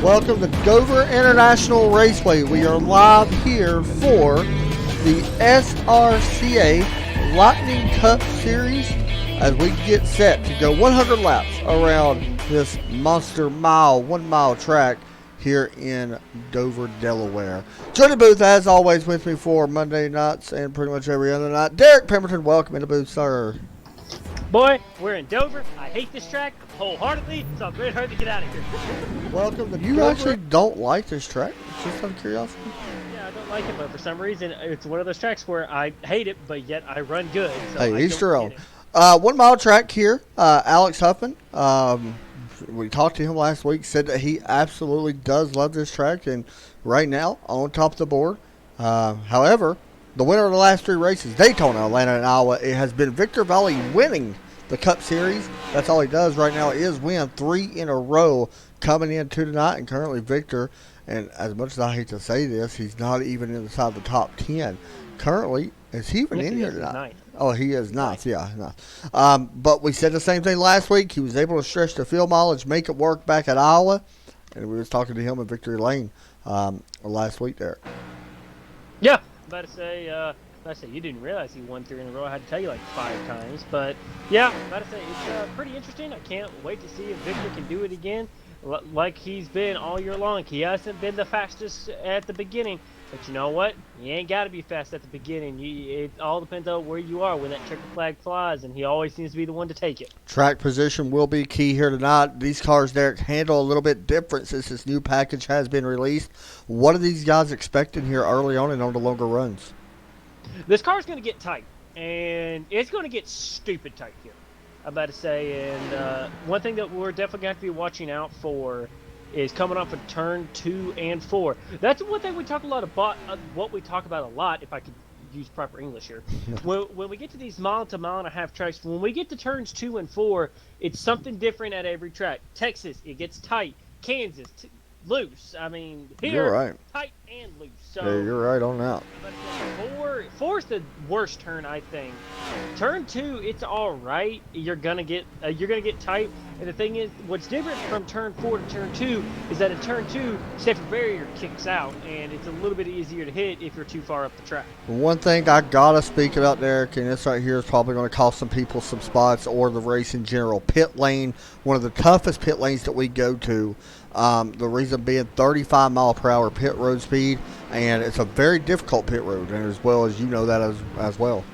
Welcome to Dover International Raceway. We are live here for the SRCA Lightning Cup Series as we get set to go 100 laps around this monster 1 mile track here in Dover, Delaware. Joining the booth, as always, with me for Monday nights and pretty much every other night, Derek Pemberton. Welcome in the booth, sir. Boy, we're in Dover. I hate this track wholeheartedly, so I'm very hard to get out of here. Welcome to You Dover. Actually don't like this track? Just out of curiosity? Yeah, I don't like it, but for some reason, it's one of those tracks where I hate it, but yet I run good. So hey, each their own. 1 mile track here. Alex Huffman, we talked to him last week, said that he absolutely does love this track, and right now, on top of the board. However, the winner of the last 3 races, Daytona, Atlanta, and Iowa, it has been Victor Valley winning the Cup Series. That's all he does right now is win 3 in a row coming into tonight, and currently Victor, and as much as I hate to say this, he's not even inside the top 10. Currently, is he even in here tonight? Oh, he is ninth. Yeah, ninth. But we said the same thing last week. He was able to stretch the field mileage, make it work back at Iowa, and we was talking to him in Victory Lane last week there. Yeah, about to say, you didn't realize he won 3 in a row. I had to tell you like 5 times, but yeah, about to say it's pretty interesting. I can't wait to see if Victor can do it again, like he's been all year long. He hasn't been the fastest at the beginning, but you know what? You ain't got to be fast at the beginning. It all depends on where you are when that checker flag flies, and he always seems to be the one to take it. Track position will be key here tonight. These cars, Derek, handle a little bit different since this new package has been released. What are these guys expecting here early on and on the longer runs? This car's going to get tight, and it's going to get stupid tight here, I'm about to say. And one thing that we're definitely going to have to be watching out for is coming off of turn 2 and 4. That's one thing we talk a lot about, what we talk about a lot, if I could use proper English here. When we get to these mile to mile and a half tracks, when we get to turns 2 and 4, it's something different at every track. Texas, it gets tight. Kansas, loose. I mean, here, you're right. Tight and loose. So, yeah, you're right on that. Four's the worst turn, I think. Turn 2, it's all right. You're gonna get tight. And the thing is, what's different from turn 4 to turn 2 is that in turn 2, safety barrier kicks out, and it's a little bit easier to hit if you're too far up the track. One thing I gotta speak about, Derek, and this right here is probably going to cost some people some spots or the race in general. Pit lane, one of the toughest pit lanes that we go to. The reason being 35 mile per hour pit road speed, and it's a very difficult pit road, and as well as you know that as well.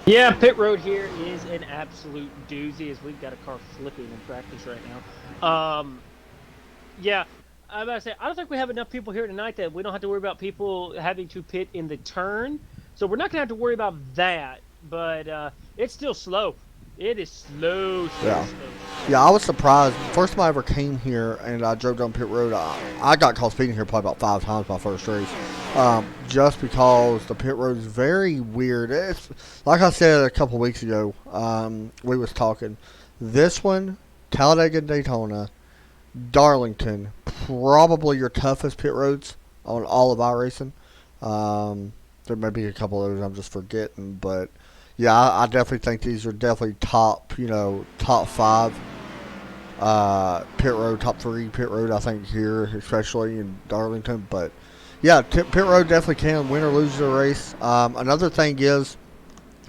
Yeah, pit road here is an absolute doozy, as we've got a car flipping in practice right now. Yeah, I'm about to say, I don't think we have enough people here tonight that we don't have to worry about people having to pit in the turn, so we're not going to have to worry about that, but it's still slow. It is slow. Yeah, I was surprised. First time I ever came here and I drove down pit road, I got caught speeding here probably about 5 times my first race. Just because the pit road is very weird. It's like I said a couple weeks ago, we was talking. This one, Talladega and Daytona, Darlington, probably your toughest pit roads on all of iRacing. There may be a couple of those I'm just forgetting, but yeah, I definitely think these are definitely top 5 pit road, top 3 pit road, I think, here, especially in Darlington. But yeah, pit road definitely can win or lose the race. Another thing is,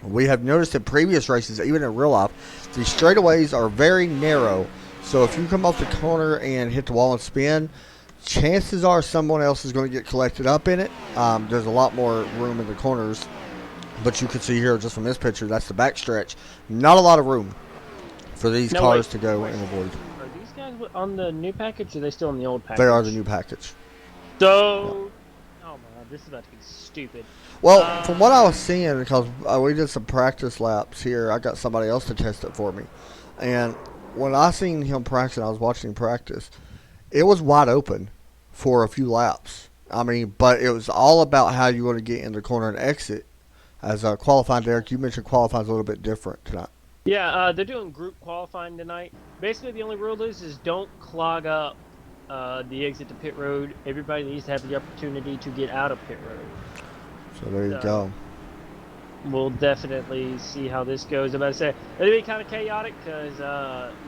we have noticed in previous races, even in real life, these straightaways are very narrow. So if you come off the corner and hit the wall and spin, chances are someone else is going to get collected up in it. There's a lot more room in the corners. But you can see here just from this picture, that's the back stretch. Not a lot of room for these cars to go and avoid. Are these guys on the new package, or are they still on the old package? They are the new package. So, yeah. Oh my God, this is about to be stupid. Well, from what I was seeing, because we did some practice laps here, I got somebody else to test it for me. And when I seen him practice, I was watching him practice, it was wide open for a few laps. I mean, but it was all about how you want to get in the corner and exit. As qualifying, Derek, you mentioned qualifying is a little bit different tonight. Yeah, they're doing group qualifying tonight. Basically, the only rule is don't clog up the exit to pit road. Everybody needs to have the opportunity to get out of pit road. So there you go. We'll definitely see how this goes. I'm about to say, it'll be kind of chaotic because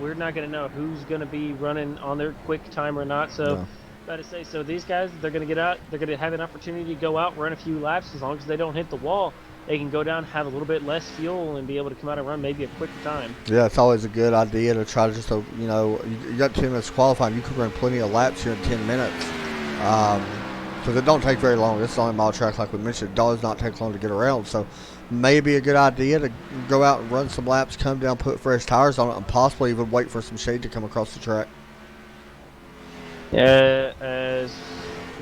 we're not going to know who's going to be running on their quick time or not. So About to say, so these guys, they're going to get out. They're going to have an opportunity to go out, run a few laps. As long as they don't hit the wall, they can go down, have a little bit less fuel, and be able to come out and run maybe a quicker time. Yeah, it's always a good idea to try to just, you got 10 minutes qualifying. You could run plenty of laps here in 10 minutes. Because it don't take very long. This is only a mile track, like we mentioned. It does not take long to get around. So maybe a good idea to go out and run some laps, come down, put fresh tires on it, and possibly even wait for some shade to come across the track. As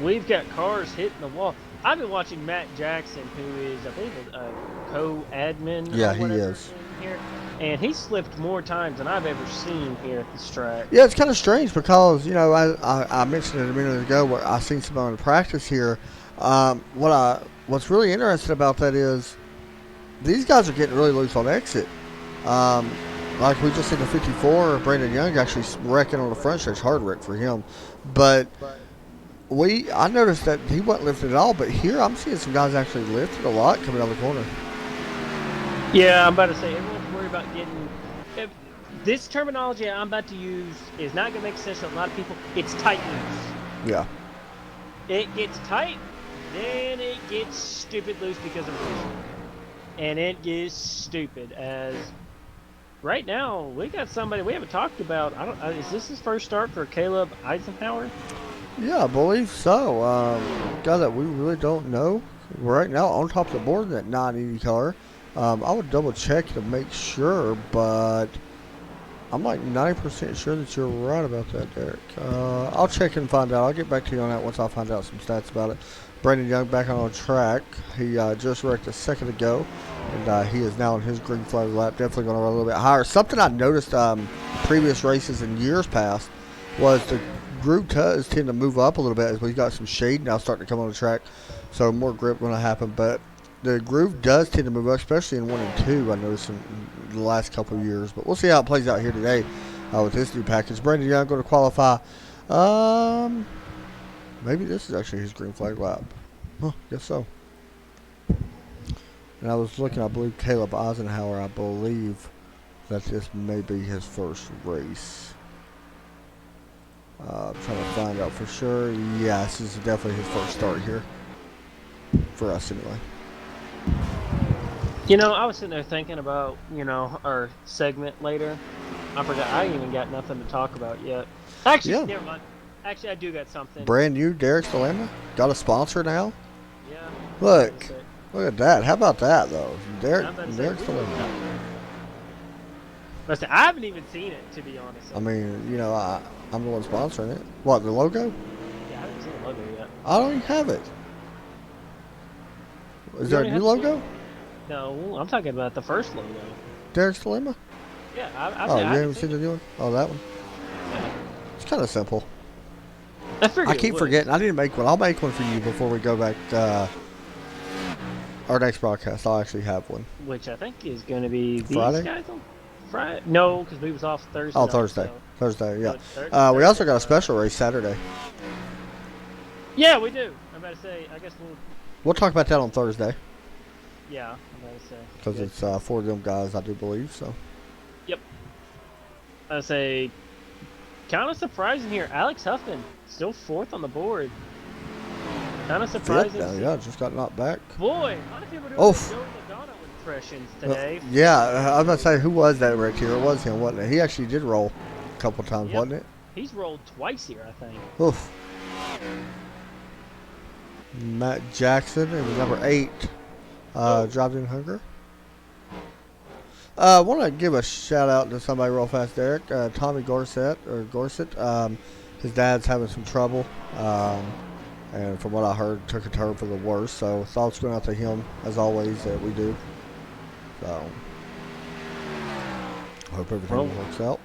we've got cars hitting the wall. I've been watching Matt Jackson, who is, I believe, a co-admin. Yeah, he is. Here, and he slipped more times than I've ever seen here at this track. Yeah, it's kind of strange because, I mentioned it a minute ago where I seen some on practice here. What's really interesting about that is these guys are getting really loose on exit. Like we just seen the 54, Brandon Young actually wrecking on the front stretch, hard wreck for him. But I noticed that he wasn't lifted at all, but here I'm seeing some guys actually lifted a lot coming out of the corner. Yeah, I'm about to say, everyone's worried about getting... This terminology I'm about to use is not going to make sense to a lot of people. It's tight loose. Yeah. It gets tight, then it gets stupid loose because of vision. And it gets stupid as... Right now, we got somebody we haven't talked about. Is this his first start for Caleb Eisenhower? Yeah, I believe so. Guy that we really don't know. Right now, on top of the board in that 980 car. I would double check to make sure, but I'm like 90% sure that you're right about that, Derek. I'll check and find out. I'll get back to you on that once I find out some stats about it. Brandon Young back on track. He just wrecked a second ago, and he is now on his green flag lap. Definitely going to run a little bit higher. Something I noticed previous races in years past was the groove does tend to move up a little bit as we got some shade now starting to come on the track, so more grip going to happen. But the groove does tend to move up, especially in 1 and 2. I noticed in the last couple of years, but we'll see how it plays out here today with this new package. Brandon Young going to qualify. Maybe this is actually his green flag lap. Huh, guess so. And I was looking, I believe Caleb Eisenhower, I believe that this may be his first race. I'm trying to find out for sure. Yeah, this is definitely his first start here. For us, anyway. I was sitting there thinking about, our segment later. I forgot. I ain't even got nothing to talk about yet. Actually, Never mind. Actually, I do got something. Brand new Derek's Dilemma? Got a sponsor now? Yeah. Look at that. How about that, though? Derek's Dilemma. Listen, I haven't even seen it, to be honest. I mean, I'm the one sponsoring it. What, the logo? Yeah, I haven't seen the logo yet. I don't even have it. Is there a new logo? No, I'm talking about the first logo. Derek's Dilemma? Yeah, you haven't seen the new one? Oh, that one? Yeah. It's kind of simple. I keep forgetting. I need to make one. I'll make one for you before we go back to our next broadcast. I'll actually have one. Which I think is going to be Friday? these guys on Friday. No, because we was off Thursday. Oh, Thursday. Thursday, yeah. Thursday, we also got a special race Saturday. Yeah, we do. I'm about to say, I guess We'll talk about that on Thursday. Yeah, I'm about to say. Because it's 4 of them guys, I do believe, so. Yep. I say, kind of surprising here. Alex Huffman, still 4th on the board. Kind of surprising. Yeah, just got knocked back. Boy, a lot of people doing Joey Logano impressions today. Yeah, I was about to say, who was that right here? It was him, wasn't it? He actually did roll a couple times, wasn't it? He's rolled twice here, I think. Oof. Matt Jackson, it was number 8. Dropped in hunger. I want to give a shout out to somebody real fast, Derek. Tommy Gorset. His dad's having some trouble, and from what I heard, took a turn for the worse. So thoughts going out to him as always that we do. So hope everything works out.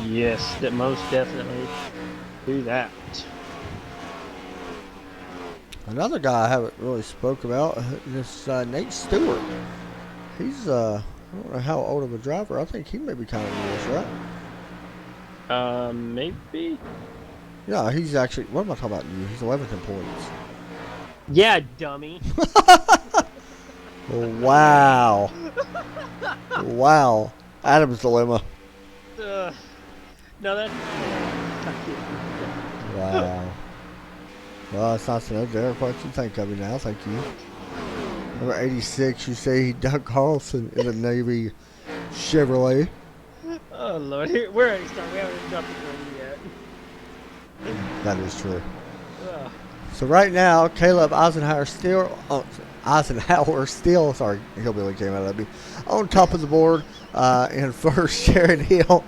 Yes, that most definitely do that. Another guy I haven't really spoke about is Nate Stewart. He's I don't know how old of a driver. I think he may be kind of newish, right? Maybe. Yeah, he's actually. What am I talking about? He's 11th in points. Yeah, dummy. Wow. Wow. Adam's Dilemma. No, that's. Wow. Well, it's nice to know, Derek. What you think of me now? Thank you. Number 86, you say Doug Carlson in a Navy Chevrolet. Oh Lord, here, we're already starting. We haven't even dropped the green yet. That is true. Ugh. So right now, Caleb Eisenhower still, sorry, hillbilly came out of me, on top of the board. In first, Sharon Hill,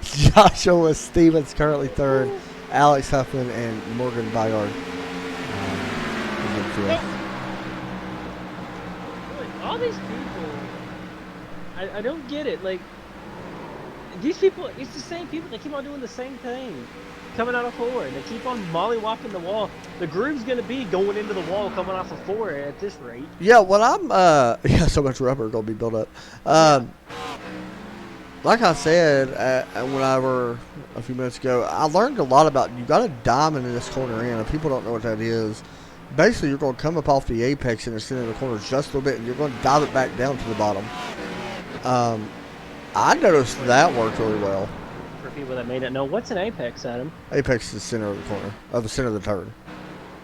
Joshua Stevens currently third, Alex Huffman and Morgan Byard. All these people, I don't get it. Like, these people, it's the same people. They keep on doing the same thing. Coming out of four, and they keep on mollywalking the wall. The groove's going to be going into the wall coming off of four at this rate. Yeah, well, so much rubber going to be built up. Like I said, whenever a few minutes ago, I learned a lot about you got a diamond in this corner in, and people don't know what that is. Basically, you're going to come up off the apex in the center of the corner just a little bit, and you're going to dive it back down to the bottom. I noticed that worked really well. For people that may not know, what's an apex, Adam? Apex is the center of the corner, of the center of the turn.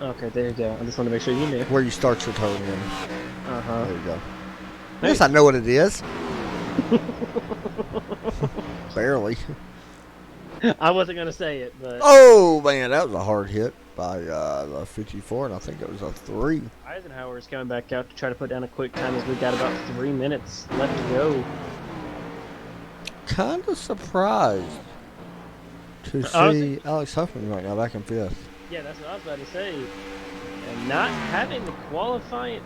Okay, there you go. I just want to make sure you knew. Where you start your turn in. Uh-huh. There you go. I guess I know what it is. Barely. I wasn't going to say it, but... Oh, man, that was a hard hit by the 54, and I think it was a 3. Eisenhower is coming back out to try to put down a quick time as we've got about 3 minutes left to go. Kind of surprised to see Alex Huffman right now back in 5th. Yeah, that's what I was about to say. And not having the qualifying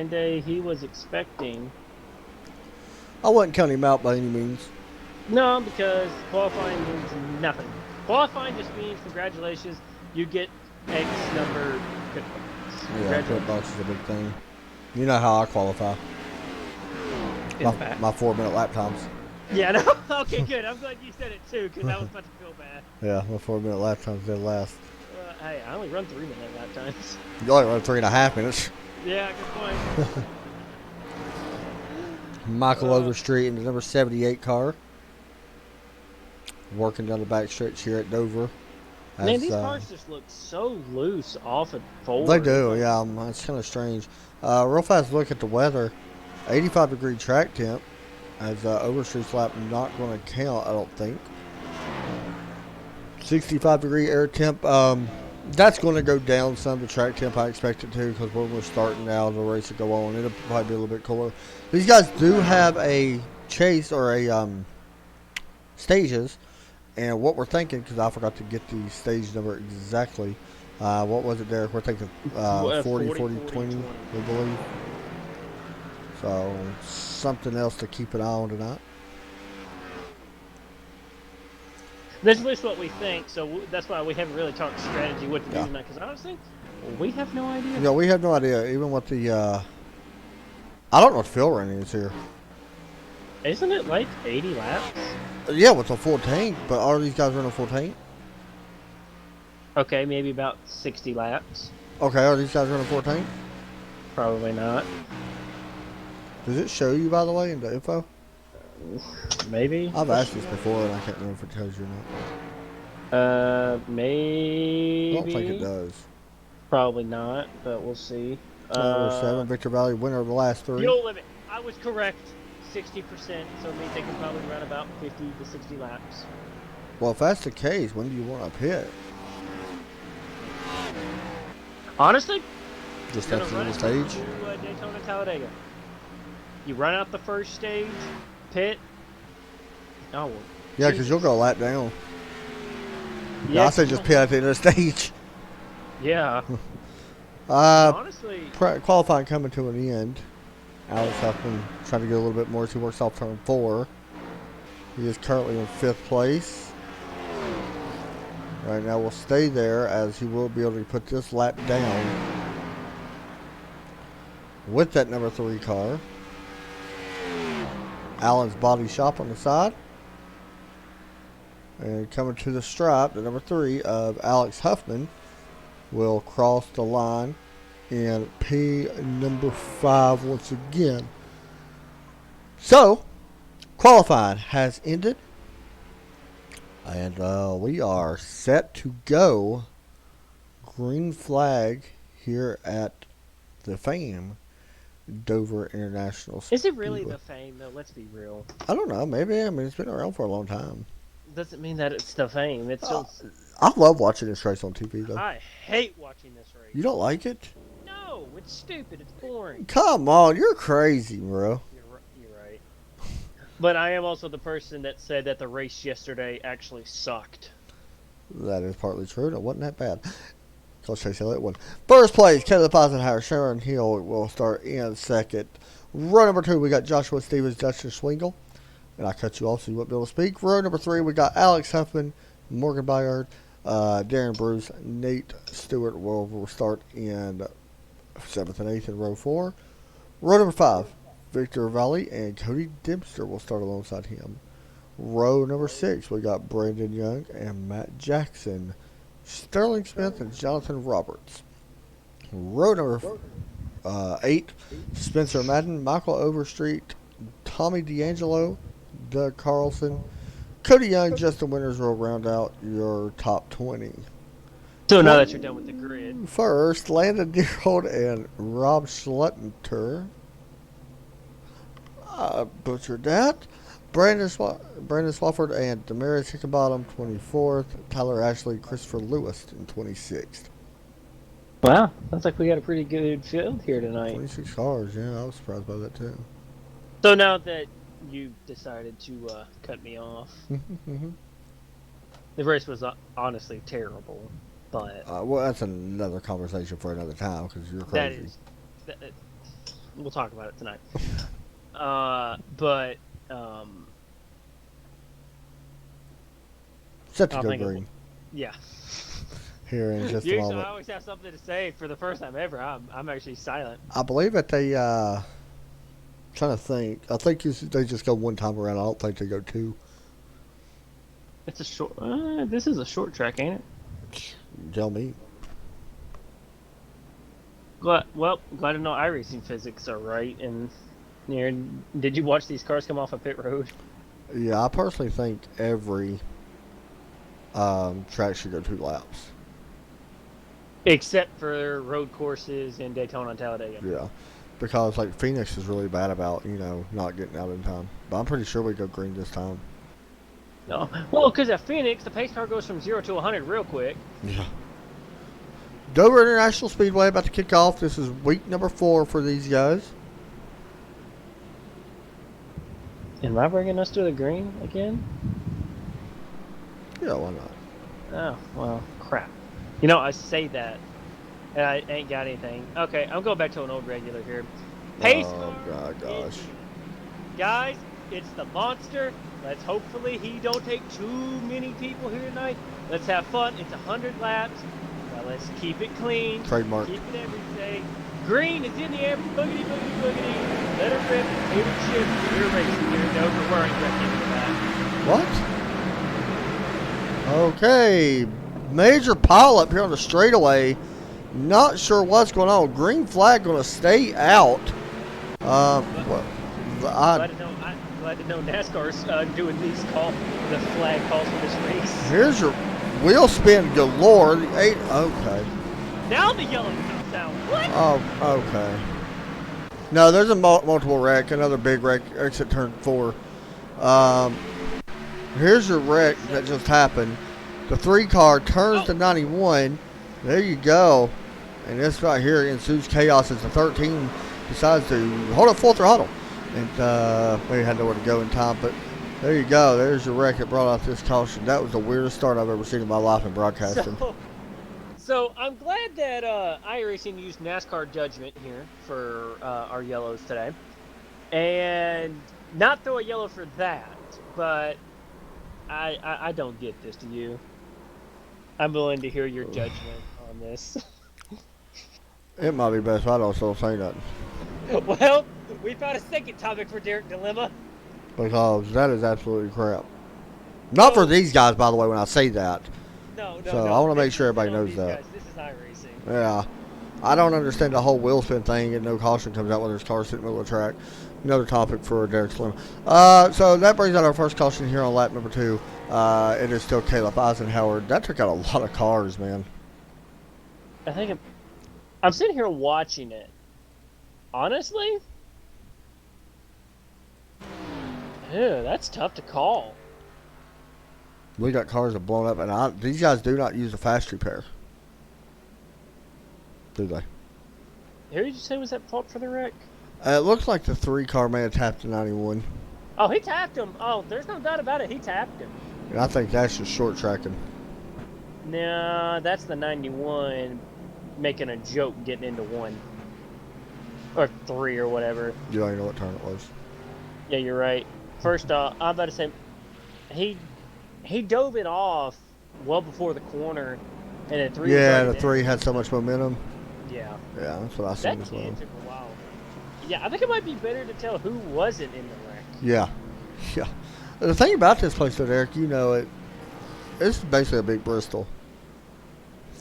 day he was expecting. I wouldn't count him out by any means. No, because qualifying means nothing. Qualifying just means congratulations, you get X number pit box. Yeah, pit box is a big thing. You know how I qualify. My 4-minute lap times. Yeah, no? Okay, good. I'm glad you said it too, because I was about to feel bad. Yeah, my 4-minute lap times did last. Hey, I only run 3-minute lap times. You only run 3.5 minutes. Yeah, good point. Michael Overstreet in the number 78 car. Working down the back stretch here at Dover. Man, these cars just look so loose off and forward. They do, yeah. It's kind of strange. Real fast look at the weather. 85-degree track temp. As Overstreet's lap not going to count, I don't think. 65-degree air temp. That's going to go down some. The track temp I expect it to, because when we're starting now, the race will go on. It'll probably be a little bit cooler. These guys do have a chase or a stages, and what we're thinking, because I forgot to get the stage number exactly. What was it, Derek? We're thinking 40, 20, we believe. So something else to keep an eye on tonight. This is what we think, so that's why we haven't really talked strategy what to do tonight, because honestly, we have no idea. Yeah, we have no idea. Even what the, I don't know what fill running is here. Isn't it like 80 laps? Yeah, with a full tank, but are these guys running a full tank? Okay, maybe about 60 laps. Okay, are these guys running a full tank? Probably not. Does it show you, by the way, in the info? Maybe. I've asked this before, and I can't remember if it tells you or not. Maybe. I don't think it does. Probably not, but we'll see. Number 7, Victor Valley, winner of the last 3. Fuel limit. I was correct. 60%, so it means they can probably run about 50 to 60 laps. Well, if that's the case, when do you want to pit? Honestly, just after the stage? To Daytona, Talladega. You run out the first stage, pit. Oh, yeah, because you'll go a lap down. Yeah, I say just pit at the end of the stage. Yeah. Honestly, qualifying coming to an end. Alex Huffman trying to get a little bit more as he works off turn 4. He is currently in 5th place. Right now we'll stay there as he will be able to put this lap down with that number 3 car. Allen's Body Shop on the side. And coming to the stripe, the number 3 of Alex Huffman will cross the line in P number 5 once again. So, qualifying has ended. And we are set to go. Green flag here at the Fame Dover International Is it really Speedway. the Fame though? Let's be real. I don't know. Maybe. I mean, it's been around for a long time. Doesn't mean that it's the Fame. It's Uh, still. I love watching this race on TV, though. I hate watching this race. You don't like it? No, it's stupid. It's boring. Come on, you're crazy, bro. You're right. But I am also the person that said that the race yesterday actually sucked. That is partly true. It wasn't that bad. I'll show you that one. First place, Caleb Eisenhower, Sharon Hill will start in second. Row number 2, we got Joshua Stevens, Dustin Swingle. And I cut you off so you won't be able to speak. Row number 3, we got Alex Huffman, Morgan Bayard, Darren Bruce, Nate Stewart will start in 7th and 8th in row 4. Row number 5, Victor Valley and Cody Dempster will start alongside him. Row number 6, we got Brandon Young and Matt Jackson, Sterling Smith and Jonathan Roberts. Row number 8, Spencer Madden, Michael Overstreet, Tommy D'Angelo, Doug Carlson, Cody Young, Justin Winters will round out your top 20. So now that you're done with the grid. First, Landon Deerhold and Rob Schlutter. I butchered that. Brandon Swafford and Damaris Hickenbottom, 24th. Tyler Ashley, Christopher Lewis in 26th. Wow, sounds like we got a pretty good field here tonight. 26 cars, yeah, I was surprised by that too. So now that you decided to cut me off, the race was honestly terrible. But well, that's another conversation for another time because you're crazy. We'll talk about it tonight. Set to go green. Yeah. Here in just a Usually moment. I always have something to say for the first time ever. I'm actually silent. I believe that they, trying to think. I think they just go one time around. I don't think they go two. It's a short. This is a short track, ain't it? You tell me. Glad to know iRacing physics are right. And did you watch these cars come off a pit road? Yeah, I personally think every track should go 2 laps. Except for road courses in Daytona and Talladega. Yeah, because like Phoenix is really bad about not getting out in time. But I'm pretty sure we go green this time. No, well, because at Phoenix the pace car goes from 0 to 100 real quick. Yeah. Dover International Speedway about to kick off. This is week number 4 for these guys. Am I bringing us to the green again? Yeah, why not? Oh, well, crap. I say that, and I ain't got anything. Okay, I'm going back to an old regular here. Pace car. Oh, gosh. Guys, it's the monster. Hopefully he don't take too many people here tonight. Let's have fun. It's 100 laps. Now let's keep it clean. Trademark. Keep it everything. Green is in the air. Boogity, boogity, boogity. Let it rip. Favorite ship. We're racing here in Dover. We're already wrecking into that. What? Okay. Major pileup here on the straightaway. Not sure what's going on. Green flag going to stay out. Glad to know NASCAR's doing the flag calls for this race. Here's your wheel spin galore. Okay. Now the yellow comes out. What? Oh, okay. No, there's a multiple wreck. Another big wreck. Exit turn 4. Here's your wreck that just happened. The 3 car turns to 91. There you go. And this right here ensues chaos as the 13 decides to hold up full throttle. And maybe had nowhere to go in time, but there you go. There's your wreck that brought out this caution. That was the weirdest start I've ever seen in my life in broadcasting. So I'm glad that iRacing used NASCAR judgment here for our yellows today. And not throw a yellow for that, but I don't get this, do you? I'm willing to hear your judgment on this. It might be best I don't still say nothing. Well, we found a second topic for Derek Dilemma. Because that is absolutely crap. Not for these guys, by the way, when I say that. No. So I want to make sure everybody knows that. Guys, this is iRacing. Yeah. I don't understand the whole wheel spin thing and no caution comes out when there's cars sitting in the middle of the track. Another topic for Derek Slim. So that brings out our first caution here on lap number 2. It is still Caleb Eisenhower. That took out a lot of cars, man. I think I'm sitting here watching it. Honestly, that's tough to call. We got cars that blown up, and these guys do not use a fast repair. Do they? Who did you say was at fault for the wreck? It looks like the 3 car may have tapped the 91. Oh, he tapped him. Oh, there's no doubt about it. He tapped him. And I think that's just short tracking. No, that's the 91 making a joke getting into 1. Or 3 or whatever. You don't even know what turn it was. Yeah, you're right. First off, I'm about to say, he dove it off well before the corner, and then 3. Yeah, the 3 had so much momentum. Yeah. Yeah, that's what I seen That as well. took a while. Yeah, I think it might be better to tell who wasn't in the wreck. Yeah, yeah. The thing about this place, though, Derek, you know it. It's basically a big Bristol.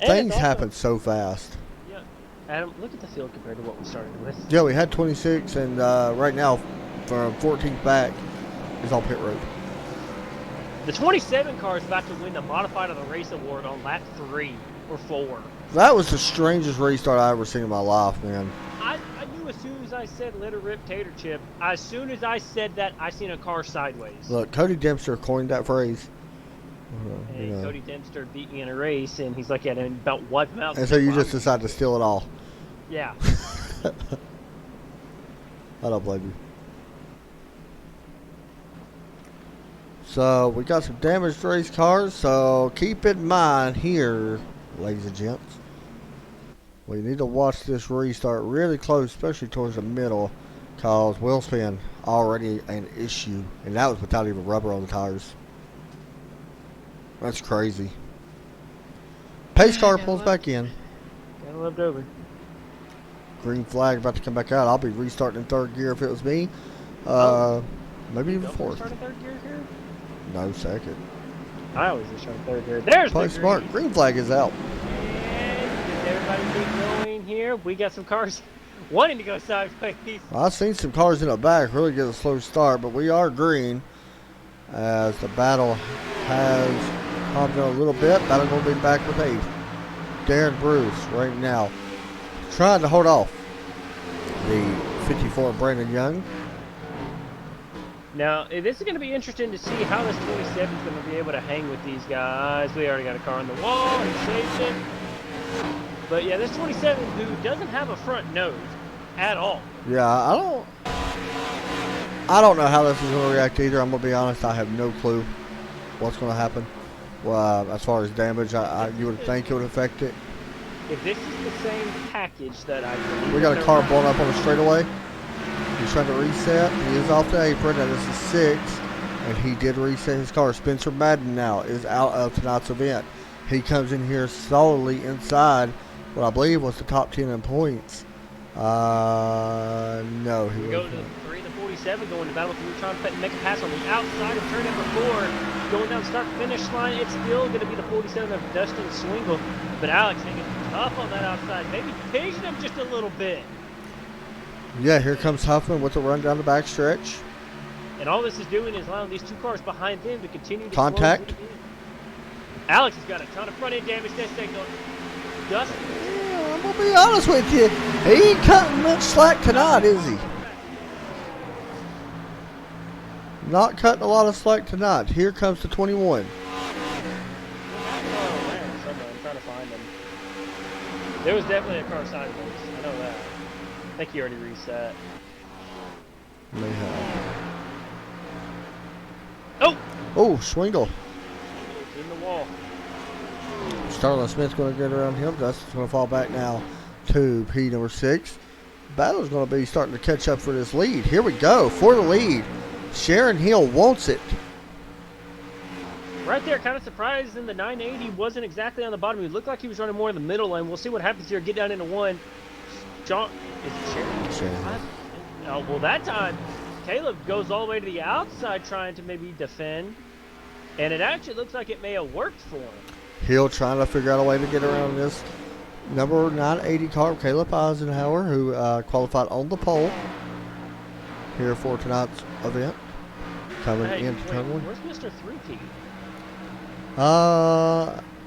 And Things also, happen so fast. Yeah, Adam, look at the field compared to what we started with. Yeah, we had 26, and right now, from 14th back, is on pit road. The 27 car is about to win the Modified of the Race award on lap 3 or 4. That was the strangest restart I ever seen in my life, man. I knew as soon as I said let her rip tater chip, as soon as I said that, I seen a car sideways. Look, Cody Dempster coined that phrase. And You know. Cody Dempster beat me in a race, and he's like, yeah, and about wipe him out. And so you just decided to steal it all. Yeah. I don't blame you. So we got some damaged race cars, so keep in mind here, ladies and gents, we need to watch this restart really close, especially towards the middle, because wheel spin already an issue, and that was without even rubber on the tires. That's crazy. Pace car pulls back in. Got left over. Green flag about to come back out. I'll be restarting in 3rd gear if it was me. Maybe even 4th. Start in 3rd gear here? No, 2nd. I always just start in 3rd gear. There's Play the smart. Green flag is out. And everybody keep going here. We got some cars wanting to go sideways. I've seen some cars in the back really get a slow start, but we are green as the battle has calmed down a little bit. Battle going to be back with 8th. Darren Bruce right now trying to hold off the 54 Brandon Young. Now, this is going to be interesting to see how this 27 is going to be able to hang with these guys. We already got a car on the wall. He saved it. But yeah, this 27 who doesn't have a front nose at all. Yeah, I don't know how this is going to react either. I'm going to be honest. I have no clue what's going to happen. Well, as far as damage, you would think it would affect it. If this is the same package that I believe, We got a car blown up on the straightaway. He's trying to reset. He is off the apron. That is the 6th. And he did reset his car. Spencer Madden now is out of tonight's event. He comes in here solidly inside what I believe was the top 10 in points. No, he we go was to not. the 3 and the 47 going to battle through, trying to make a pass on the outside of turn number 4. Going down the start-finish line, it's still going to be the 47 of Dustin Swingle. But Alex hanging tough on that outside. Maybe pigeon him just a little bit. Yeah, here comes Huffman with a run down the back stretch. And all this is doing is allowing these 2 cars behind them to continue to Contact. slow it in. Alex has got a ton of front-end damage. That's taking on Dustin. Yeah, I'm going to be honest with you. He ain't cutting much slack tonight, is he? Not cutting a lot of slack tonight. Here comes the 21. I'm trying to find him. There was definitely a car sideways. I know that. I think he already reset. May have. Oh! Oh, Swingle. In the wall. Starlin Smith's going to get around him. Dustin's going to fall back now to P number 6. Battle's going to be starting to catch up for this lead. Here we go for the lead. Sharon Hill wants it. Right there, kind of surprised in the 980 wasn't exactly on the bottom. He looked like he was running more in the middle lane. We'll see what happens here. Get down into 1. John, is it Sharon? Sharon. Oh, well, that time, Caleb goes all the way to the outside trying to maybe defend. And it actually looks like it may have worked for him. Hill trying to figure out a way to get around this number 980 car, Caleb Eisenhower, who qualified on the pole. here for tonight's event. Coming Hey, into turn one. where's Mr. 3P?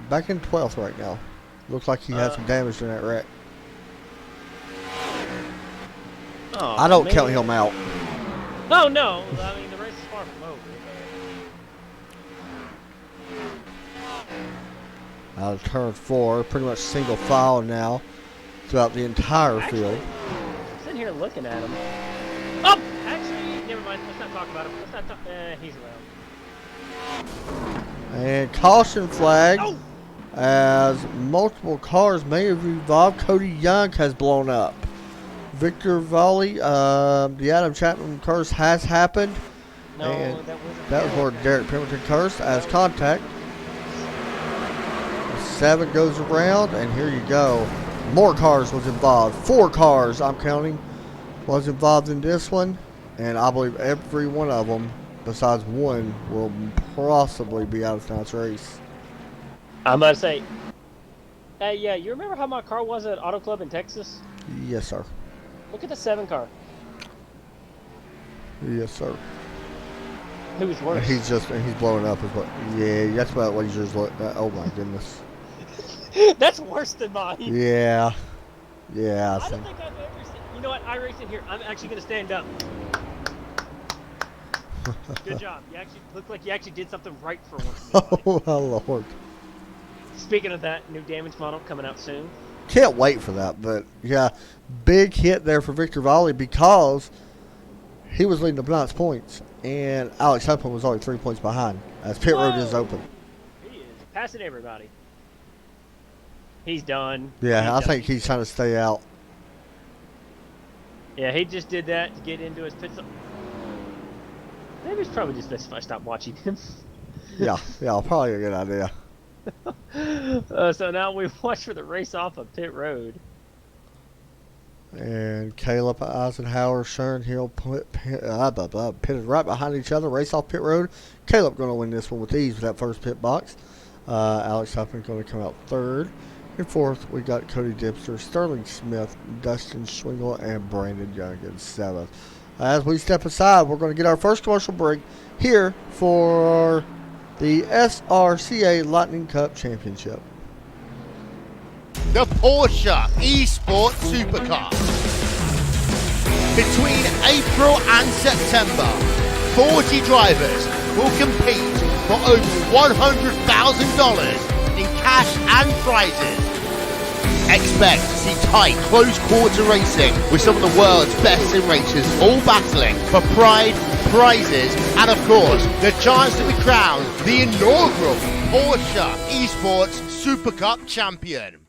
Back in 12th right now. Looks like he had some damage in that wreck. Oh, I don't count him out. Oh, no. I mean, the race is far from over. Out of turn 4, pretty much single file now throughout the entire field. I'm sitting here looking at him. Oh! Actually, never mind. Let's not talk about him. Let's not talk. He's around. And caution flag as multiple cars may have evolved. Cody Young has blown up. Victor Volley, the Adam Chapman curse has happened. No, and that was where Derek Pemberton cursed as contact. 7 goes around, and here you go. More cars was involved. 4 cars, I'm counting, was involved in this one. And I believe every one of them, besides one, will possibly be out of tonight's race. I'm about to say, hey, yeah, you remember how my car was at Auto Club in Texas? Yes, sir. Look at the 7 car. Yes, sir. Who's worse? He's blowing up. Yeah, that's about what he's just oh my goodness. That's worse than mine. Yeah. Yeah. I don't think I've ever seen. You know what? I raced in here. I'm actually going to stand up. Good job. You actually look like you actually did something right for once in your life. Oh, my Lord. Speaking of that, new damage model coming out soon. Can't wait for that, but yeah, big hit there for Victor Volley because he was leading the tonight's points, and Alex Hupman was only 3 points behind as pit road is open. He is passing everybody. He's done. Yeah, I think he's trying to stay out. Yeah, he just did that to get into his pit stop. Maybe it's probably just best if I stop watching him. yeah, probably a good idea. So now we watch for the race off of pit road. And Caleb Eisenhower, Sharon Hill pitted right behind each other. Race off pit road. Caleb going to win this one with ease with that first pit box. Alex Huffman going to come out 3rd. In 4th, we got Cody Dipster, Sterling Smith, Dustin Schwingle, and Brandon Young in 7th. As we step aside, we're going to get our first commercial break here for the SRCA Lightning Cup Championship. The Porsche Esports Supercar. Between April and September, 40 drivers will compete for over $100,000 in cash and prizes. Expect to see tight, close-quarter racing with some of the world's best sim racers all battling for pride, prizes, and of course, the chance to be crowned the inaugural Porsche Esports Super Cup champion.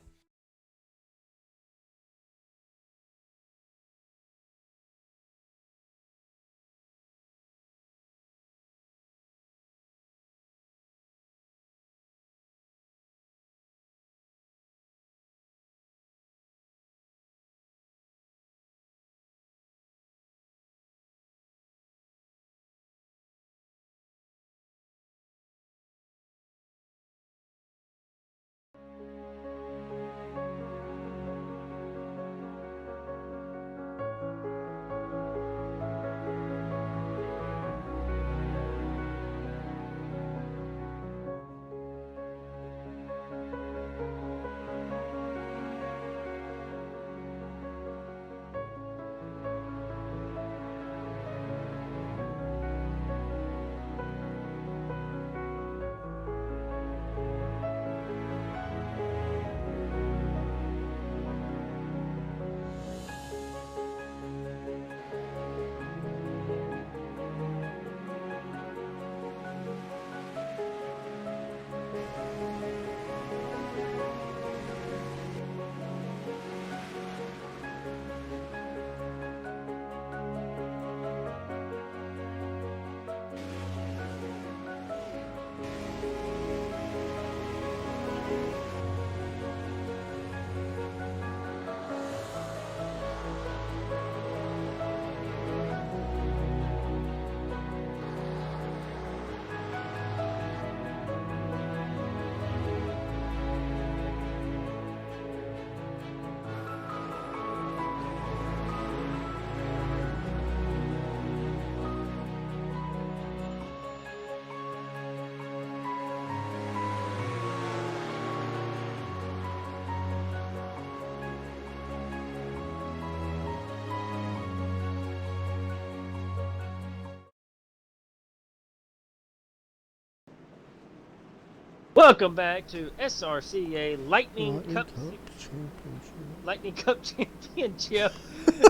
Welcome back to SRCA Lightning Cup Championship. Lightning Cup Championship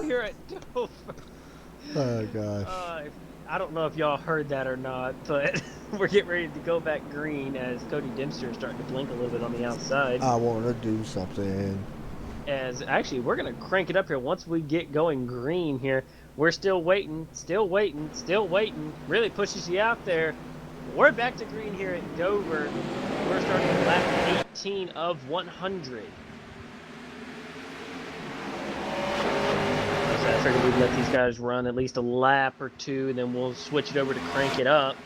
here at Dover. Oh gosh. I don't know if y'all heard that or not, but we're getting ready to go back green as Cody Dempster is starting to blink a little bit on the outside. I want to do something. As actually, we're going to crank it up here once we get going green here. We're still waiting, still waiting, still waiting. Really pushes you out there. We're back to green here at Dover. We're starting at lap 18 of 100. So I figured we'd let these guys run at least a lap or two, and then we'll switch it over to crank it up.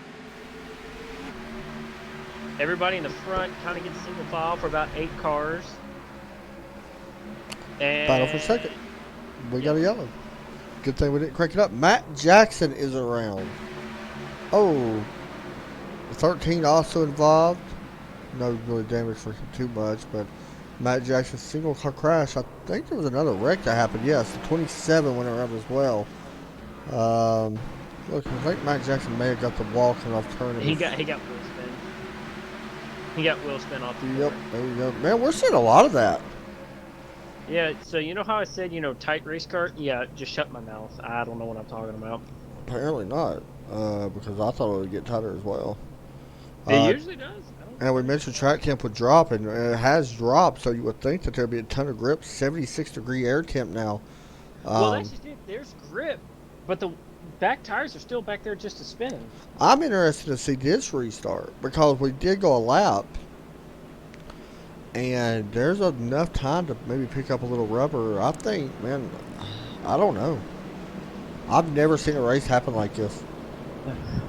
Everybody in the front kind of gets single file for about 8 cars. And Battle for second. We got a yellow. Good thing we didn't crank it up. Matt Jackson is around. Oh. 13 also involved. No really damage for him too much, but Matt Jackson's single car crash. I think there was another wreck that happened. Yes, the 27 went around as well. Look, I think Matt Jackson may have got the wall coming off turning. He got wheel spin. He got wheel spin off the Yep, there you go. Man, we're seeing a lot of that. Yeah, so you know how I said, tight race car? Yeah, just shut my mouth. I don't know what I'm talking about. Apparently not, because I thought it would get tighter as well. It usually does. And we mentioned track temp would drop, and it has dropped, so you would think that there'd be a ton of grip. 76-degree air temp now. Well, that's just it. There's grip, but the back tires are still back there just a spinning. I'm interested to see this restart, because we did go a lap, and there's enough time to maybe pick up a little rubber. I think, man, I don't know. I've never seen a race happen like this.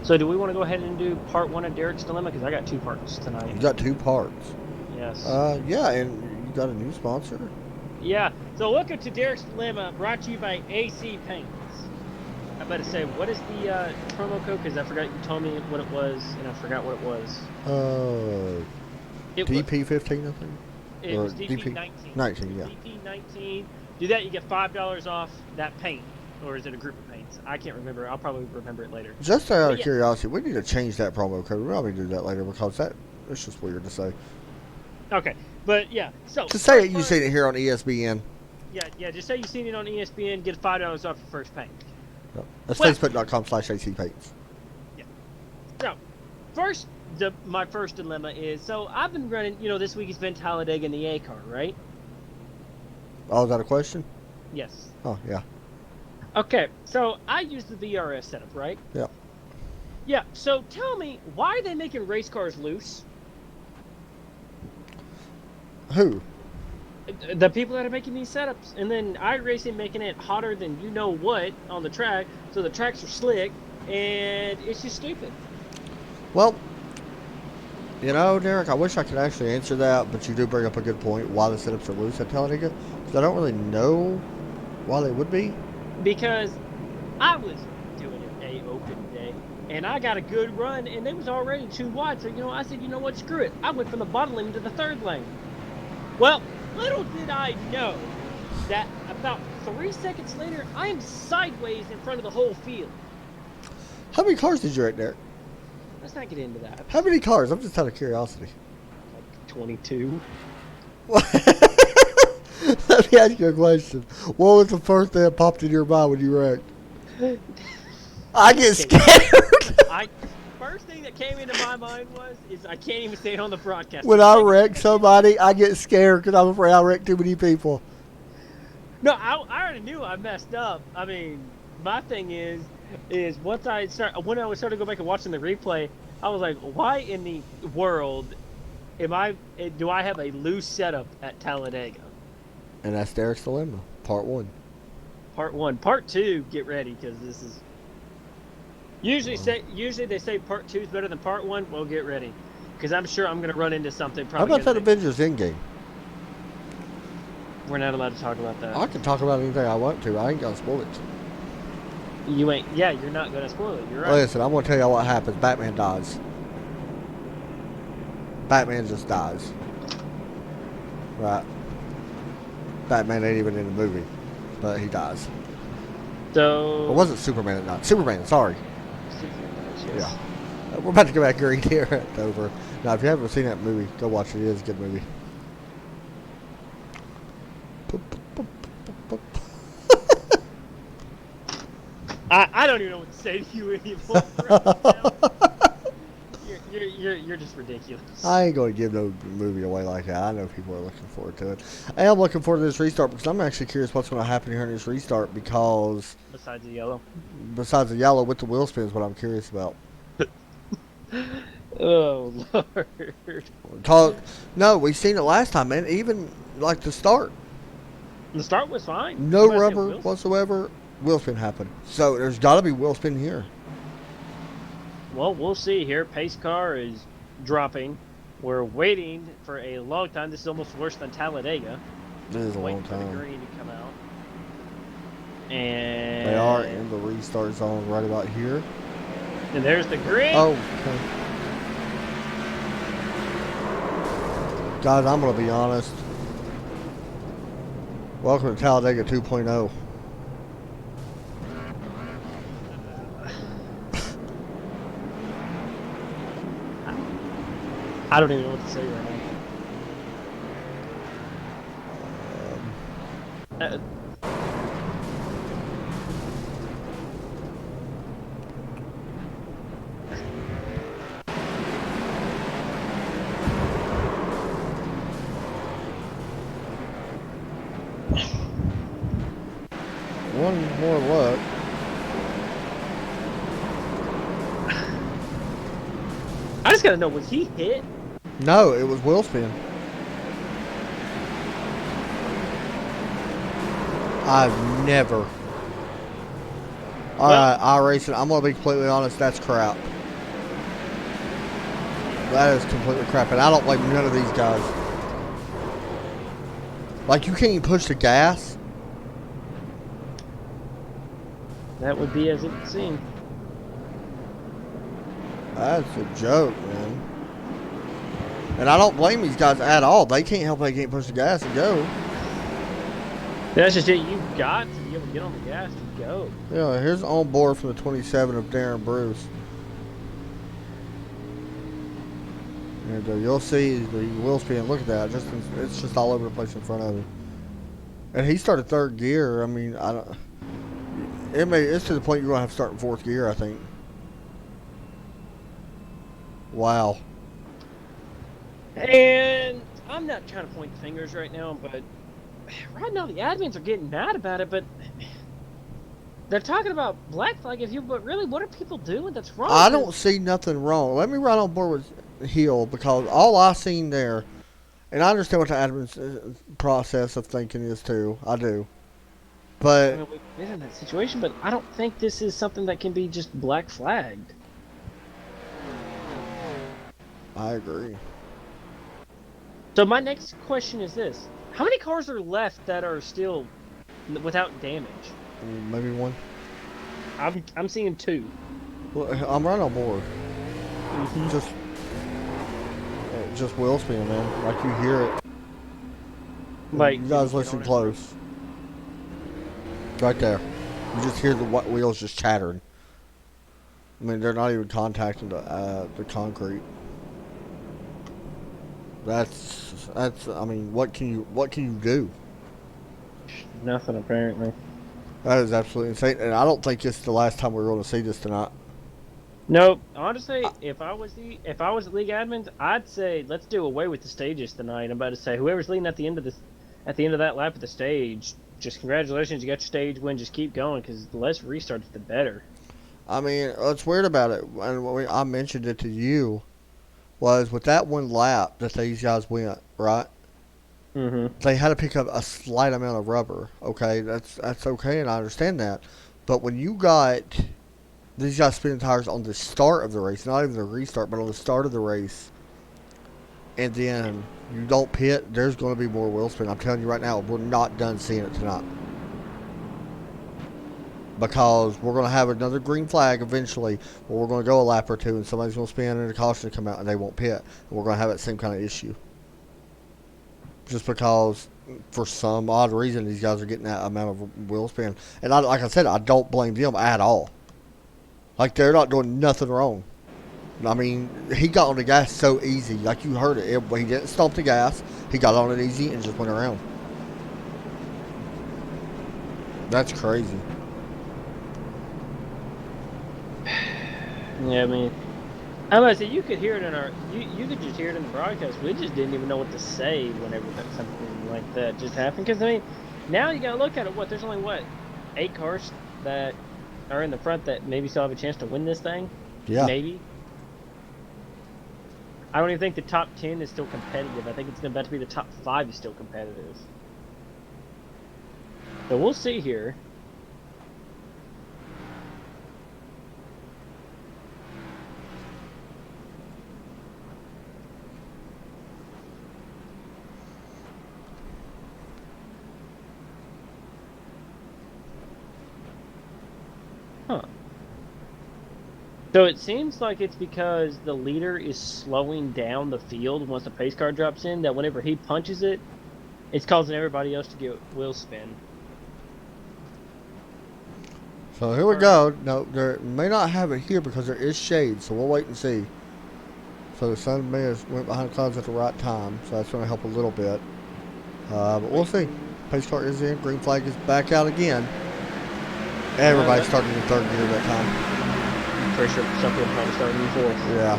So do we want to go ahead and do part 1 of Derek's Dilemma? Because I got 2 parts tonight. You got 2 parts. Yes. Yeah, and you got a new sponsor. Yeah. So welcome to Derek's Dilemma, brought to you by AC Paints. I better say, what is the promo code? Because I forgot you told me what it was, and I forgot what it was. DP15, I think. It was DP19. 19, yeah. DP19. Do that, you get $5 off that paint. Or is it a group of paints? I can't remember. I'll probably remember it later. Just out of curiosity, we need to change that promo code. We'll probably do that later because it's just weird to say. Okay, but yeah. So just say it. You seen it here on ESPN. Yeah. Just say you seen it on ESPN. Get $5 off your first paint. Yep. That's Facebook.com/ACPaints. Yeah. So first, my first dilemma is, so I've been running. This week has been Talladega in the A car, right? Oh, is that a question? Yes. Oh, yeah. Okay, so I use the VRS setup, right? Yeah. Yeah, so tell me, why are they making race cars loose? Who? The people that are making these setups. And then iRacing making it hotter than you know what on the track, so the tracks are slick, and it's just stupid. Well, Derek, I wish I could actually answer that, but you do bring up a good point, why the setups are loose at Talladega, because I don't really know why they would be. Because I was doing an A open day, and I got a good run, and they was already too wide. So, I said, you know what, screw it. I went from the bottom lane to the third lane. Well, little did I know that about 3 seconds later, I am sideways in front of the whole field. How many cars did you wreck, Derek? Let's not get into that. How many cars? I'm just out of curiosity. Like 22. Let me ask you a question. What was the first thing that popped in your mind when you wrecked? I get scared. First thing that came into my mind is I can't even say it on the broadcast. When I wreck somebody, I get scared because I'm afraid I wreck too many people. No, I already knew I messed up. I mean, my thing is when I started to go back and watching the replay, I was like, why in the world do I have a loose setup at Talladega? And that's Derek's Dilemma, part 1. Part 1. Part 2, get ready, because this is... Usually they say part 2 is better than part 1. Well, get ready, because I'm sure I'm going to run into something probably... How about that Avengers Endgame? We're not allowed to talk about that. I can talk about anything I want to. I ain't going to spoil it. You ain't... Yeah, you're not going to spoil it. You're right. Listen, I'm going to tell you what happens. Batman dies. Batman just dies. Right. Batman ain't even in the movie, but he dies. So... It wasn't Superman that died. Superman, sorry. Superman, yes. Yeah. We're about to go back green here at Dover. Now, if you haven't seen that movie, go watch it. It is a good movie. I don't even know what to say to you anymore right now. You're just ridiculous. I ain't going to give no movie away like that. I know people are looking forward to it. I am looking forward to this restart because I'm actually curious what's going to happen here in this restart because... Besides the yellow. Besides the yellow with the wheel spins, what I'm curious about. Oh, Lord. No, we seen it last time, man. Even, like, the start. The start was fine. No rubber whatsoever. Wheel spin happened. So there's got to be wheel spin here. Well, we'll see here. Pace car is dropping. We're waiting for a long time. This is almost worse than Talladega. It is a long Waiting for the time. green to come out. And They are in the restart zone right about here. And there's the green. Oh, okay. Guys, I'm going to be honest. Welcome to Talladega 2.0. I don't even know what to say right now. One more look. I just gotta know, was he hit? No, it was wheel spin. I've never. Alright, iRacing, I'm gonna be completely honest, that's crap. That is completely crap, and I don't blame none of these guys. Like, you can't even push the gas. That would be as it would seem. That's a joke, man. And I don't blame these guys at all. They can't help they can't push the gas and go. That's just it. You've got to be able to get on the gas to go. Yeah, here's on board from the 27 of Darren Bruce. And you'll see the wheel spin. Look at that. It's just all over the place in front of him. And he started third gear. I mean, I don't. It's to the point you're gonna have to start in fourth gear, I think. Wow. And I'm not trying to point fingers right now, but right now the admins are getting mad about it. But they're talking about black flag. But really, what are people doing that's wrong? I don't see nothing wrong. Let me ride on board with Hill because all I seen there, and I understand what the admin's process of thinking is too. I do. But We've been in that situation, but I don't think this is something that can be just black flagged. I agree. So my next question is this: how many cars are left that are still without damage? Maybe one. I'm seeing 2. Well, I'm right on board. Just wheel spin, man. Like you hear it. Like you guys listen close. Right there. You just hear the wheels just chattering. I mean, they're not even contacting the concrete. That's. I mean, what can you do? Nothing apparently. That is absolutely insane, and I don't think it's the last time we're going to see this tonight. Nope. Honestly, if I was the league admin, I'd say let's do away with the stages tonight. I'm about to say whoever's leading at the end of that lap of the stage, just congratulations, you got your stage win. Just keep going because the less restarts, the better. I mean, what's weird about it, and I mentioned it to you, was with that one lap that these guys went, right? Mm-hmm. They had to pick up a slight amount of rubber. Okay, that's okay, and I understand that. But when you got these guys spinning tires on the start of the race, not even the restart, but on the start of the race, and then you don't pit, there's going to be more wheel spin. I'm telling you right now, we're not done seeing it tonight. Because we're going to have another green flag eventually, where we're going to go a lap or two, and somebody's going to spin and a caution to come out, and they won't pit. And we're going to have that same kind of issue. Just because, for some odd reason, these guys are getting that amount of wheel spin. And like I said, I don't blame them at all. Like, they're not doing nothing wrong. I mean, he got on the gas so easy. Like you heard it. He didn't stomp the gas. He got on it easy and just went around. That's crazy. Yeah, I mean, I'm gonna say you could hear it in our, you could just hear it in the broadcast. We just didn't even know what to say whenever something like that just happened. Because I mean, now you gotta look at it. There's only 8 cars that are in the front that maybe still have a chance to win this thing. Yeah. Maybe. I don't even think the top 10 is still competitive. I think it's about to be the top 5 is still competitive. So we'll see here. Huh. So it seems like it's because the leader is slowing down the field once the pace car drops in, that whenever he punches it, it's causing everybody else to get wheel spin. So here we go. No, there may not have it here because there is shade, so we'll wait and see. So the sun may have went behind the clouds at the right time, so that's going to help a little bit. But we'll see. Pace car is in. Green flag is back out again. Everybody's starting in third gear that time. Pretty sure some people probably started in fourth. Yeah.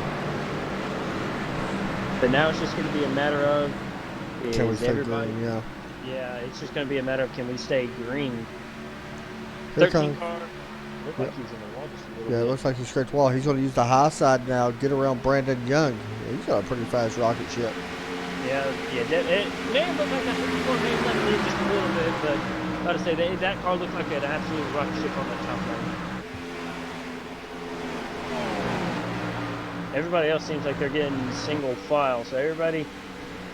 But now it's just going to be a matter of Can we is stay everybody. green? Yeah. Yeah, it's just going to be a matter of can we stay green. Here 13 comes. car. Looked like he's in the wall just a little Yeah, it bit. looks like he scraped the wall. He's going to use the high side now, get around Brandon Young. He's got a pretty fast rocket ship. Yeah, it may have looked like that 54 may have left lead just a little bit, but I gotta say that car looked like an absolute rocket ship on that top line. Everybody else seems like they're getting single file, so everybody,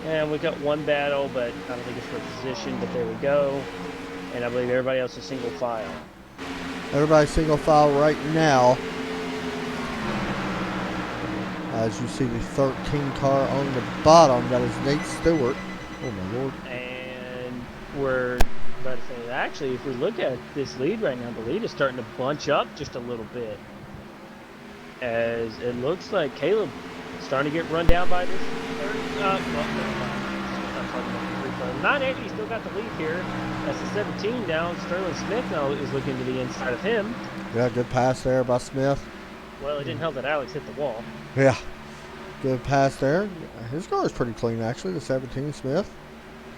and we got one battle, but I don't think it's for position, but there we go. And I believe everybody else is single file. Everybody's single file right now. As you see the 13 car on the bottom, that is Nate Stewart. Oh my lord. And we're about to say, actually, if we look at this lead right now, the lead is starting to bunch up just a little bit. As it looks like Caleb starting to get run down by this third. 980 still got the lead here. That's the 17 down. Sterling Smith now is looking to the inside of him. Yeah, good pass there by Smith. Well, it didn't help that Alex hit the wall. Yeah, good pass there. His car is pretty clean, actually, the 17 Smith.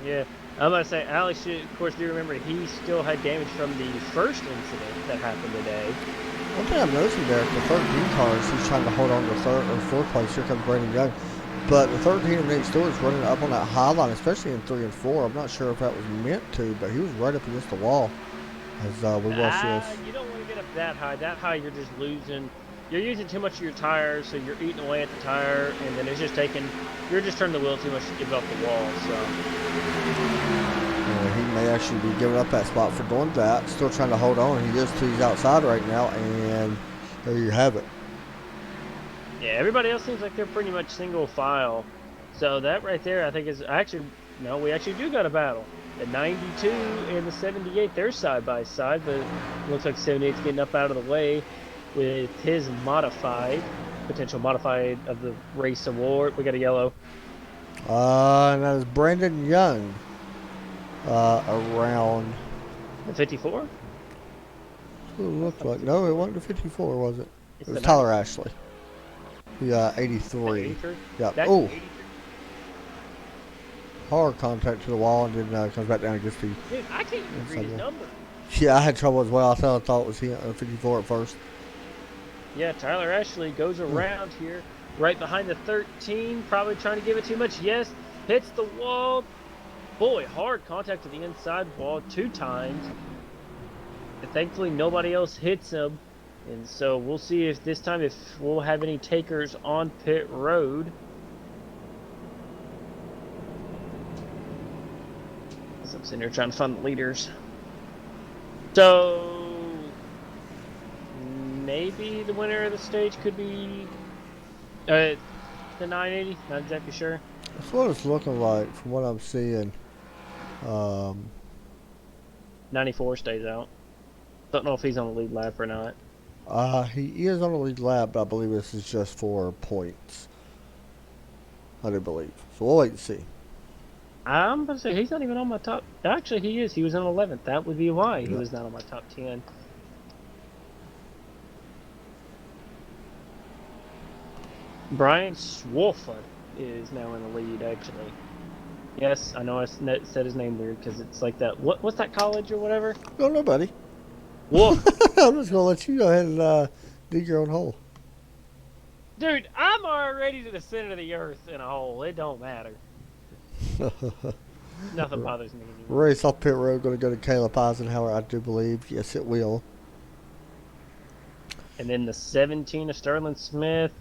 Yeah, I'm about to say, Alex, of course, do you remember he still had damage from the first incident that happened today? One thing I'm noticing there, the 13 cars, he's trying to hold on to third or fourth place. Here comes Brandon Young. But the 13 of Nate Stewart's running up on that high line, especially in 3 and 4. I'm not sure if that was meant to, but he was right up against the wall as we watch this. You don't want to get up that high. That high, you're just losing. You're using too much of your tires, so you're eating away at the tire, and then it's just you're just turning the wheel too much to give up the wall, so. He may actually be giving up that spot for doing that. Still trying to hold on. He is to his outside right now, and there you have it. Yeah, everybody else seems like they're pretty much single file. So that right there, I think is actually, no, we actually do got a battle. The 92 and the 78, they're side by side, but it looks like 78's getting up out of the way with his potential modified of the race award. We got a yellow. And that is Brandon Young around. The 54? It looked like. No, it wasn't the 54, was it? It's It was the Tyler Ashley. Yeah, 83. 83? Yeah. That's Oh, 83. hard contact to the wall and then comes back down and gets the. Dude, I can't even read his number. Yeah, I had trouble as well. I thought it was 54 at first. Yeah, Tyler Ashley goes around here, right behind the 13, probably trying to give it too much. Yes, hits the wall. Boy, hard contact to the inside wall 2 times. And thankfully, nobody else hits him. And so we'll see if this time if we'll have any takers on pit road. So I'm sitting here trying to find the leaders. So maybe the winner of the stage could be the 980. Not exactly sure. That's what it's looking like from what I'm seeing. 94 stays out. Don't know if he's on the lead lap or not. He is on the lead lap, but I believe this is just for points. I do believe. So we'll wait and see. I'm gonna say he's not even on my top. Actually, he is. He was in 11th. That would be why he Yeah. was not on my top 10. Brian Swolford is now in the lead, actually. Yes, I know I said his name weird because it's like that. What's that college or whatever? No, nobody. Wolf. I'm just gonna let you go ahead and dig your own hole. Dude, I'm already to the center of the earth in a hole. It don't matter. Nothing bothers me anymore. Race off pit road, going to go to Caleb Eisenhower, I do believe. Yes, it will. And then the 17 of Sterling Smith,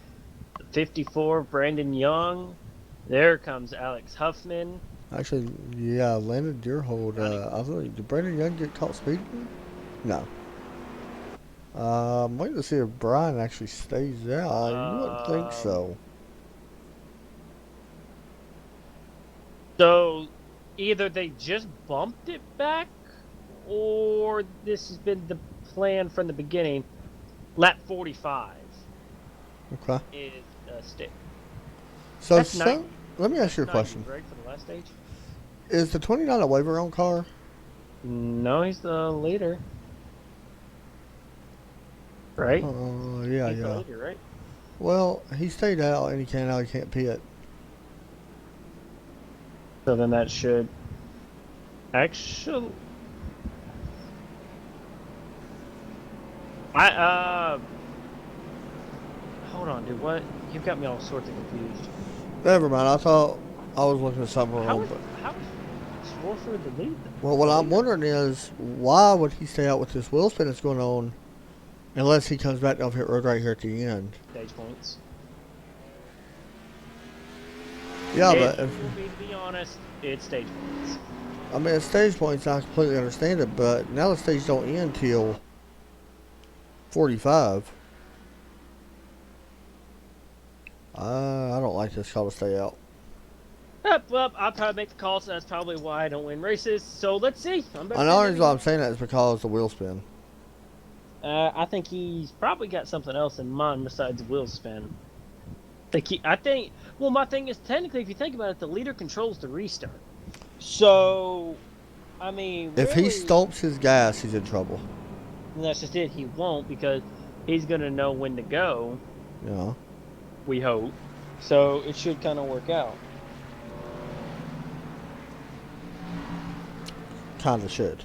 the 54 of Brandon Young. There comes Alex Huffman. Actually, yeah, Landon Deerhold. I believe, did Brandon Young get caught speeding? No. I'm waiting to see if Brian actually stays out. You wouldn't think so. So either they just bumped it back, or this has been the plan from the beginning. Lap 45 Okay. is stick. So, That's 90. let me ask you a 90, question. right, for the last stage? Is the 29 a waiver on car? No, he's the leader. Right? Yeah, He's the yeah. leader, right? Well, he stayed out and he can't pit. So then that should actually. Hold on, dude. What? You've got me all sorts of confused. Never mind. I thought I was looking at something How wrong. is Swarford the lead? Well, what I'm wondering is why would he stay out with this wheel spin that's going on unless he comes back down pit road right here at the end? Stage points. Yeah, If but you want me to be honest, it's stage points. I mean, at stage points, I completely understand it, but now the stage don't end till 45. I don't like this call to stay out. Well, I'll probably make the call, so that's probably why I don't win races. So let's see. And the only reason why I'm saying that is because of the wheel spin. I think he's probably got something else in mind besides wheel spin. Well, my thing is, technically, if you think about it, the leader controls the restart. So, I mean, If he really, stomps his gas, he's in trouble. and that's just it. He won't, because he's going to know when to go, Yeah. we hope. So, it should kind of work out. Kind of should.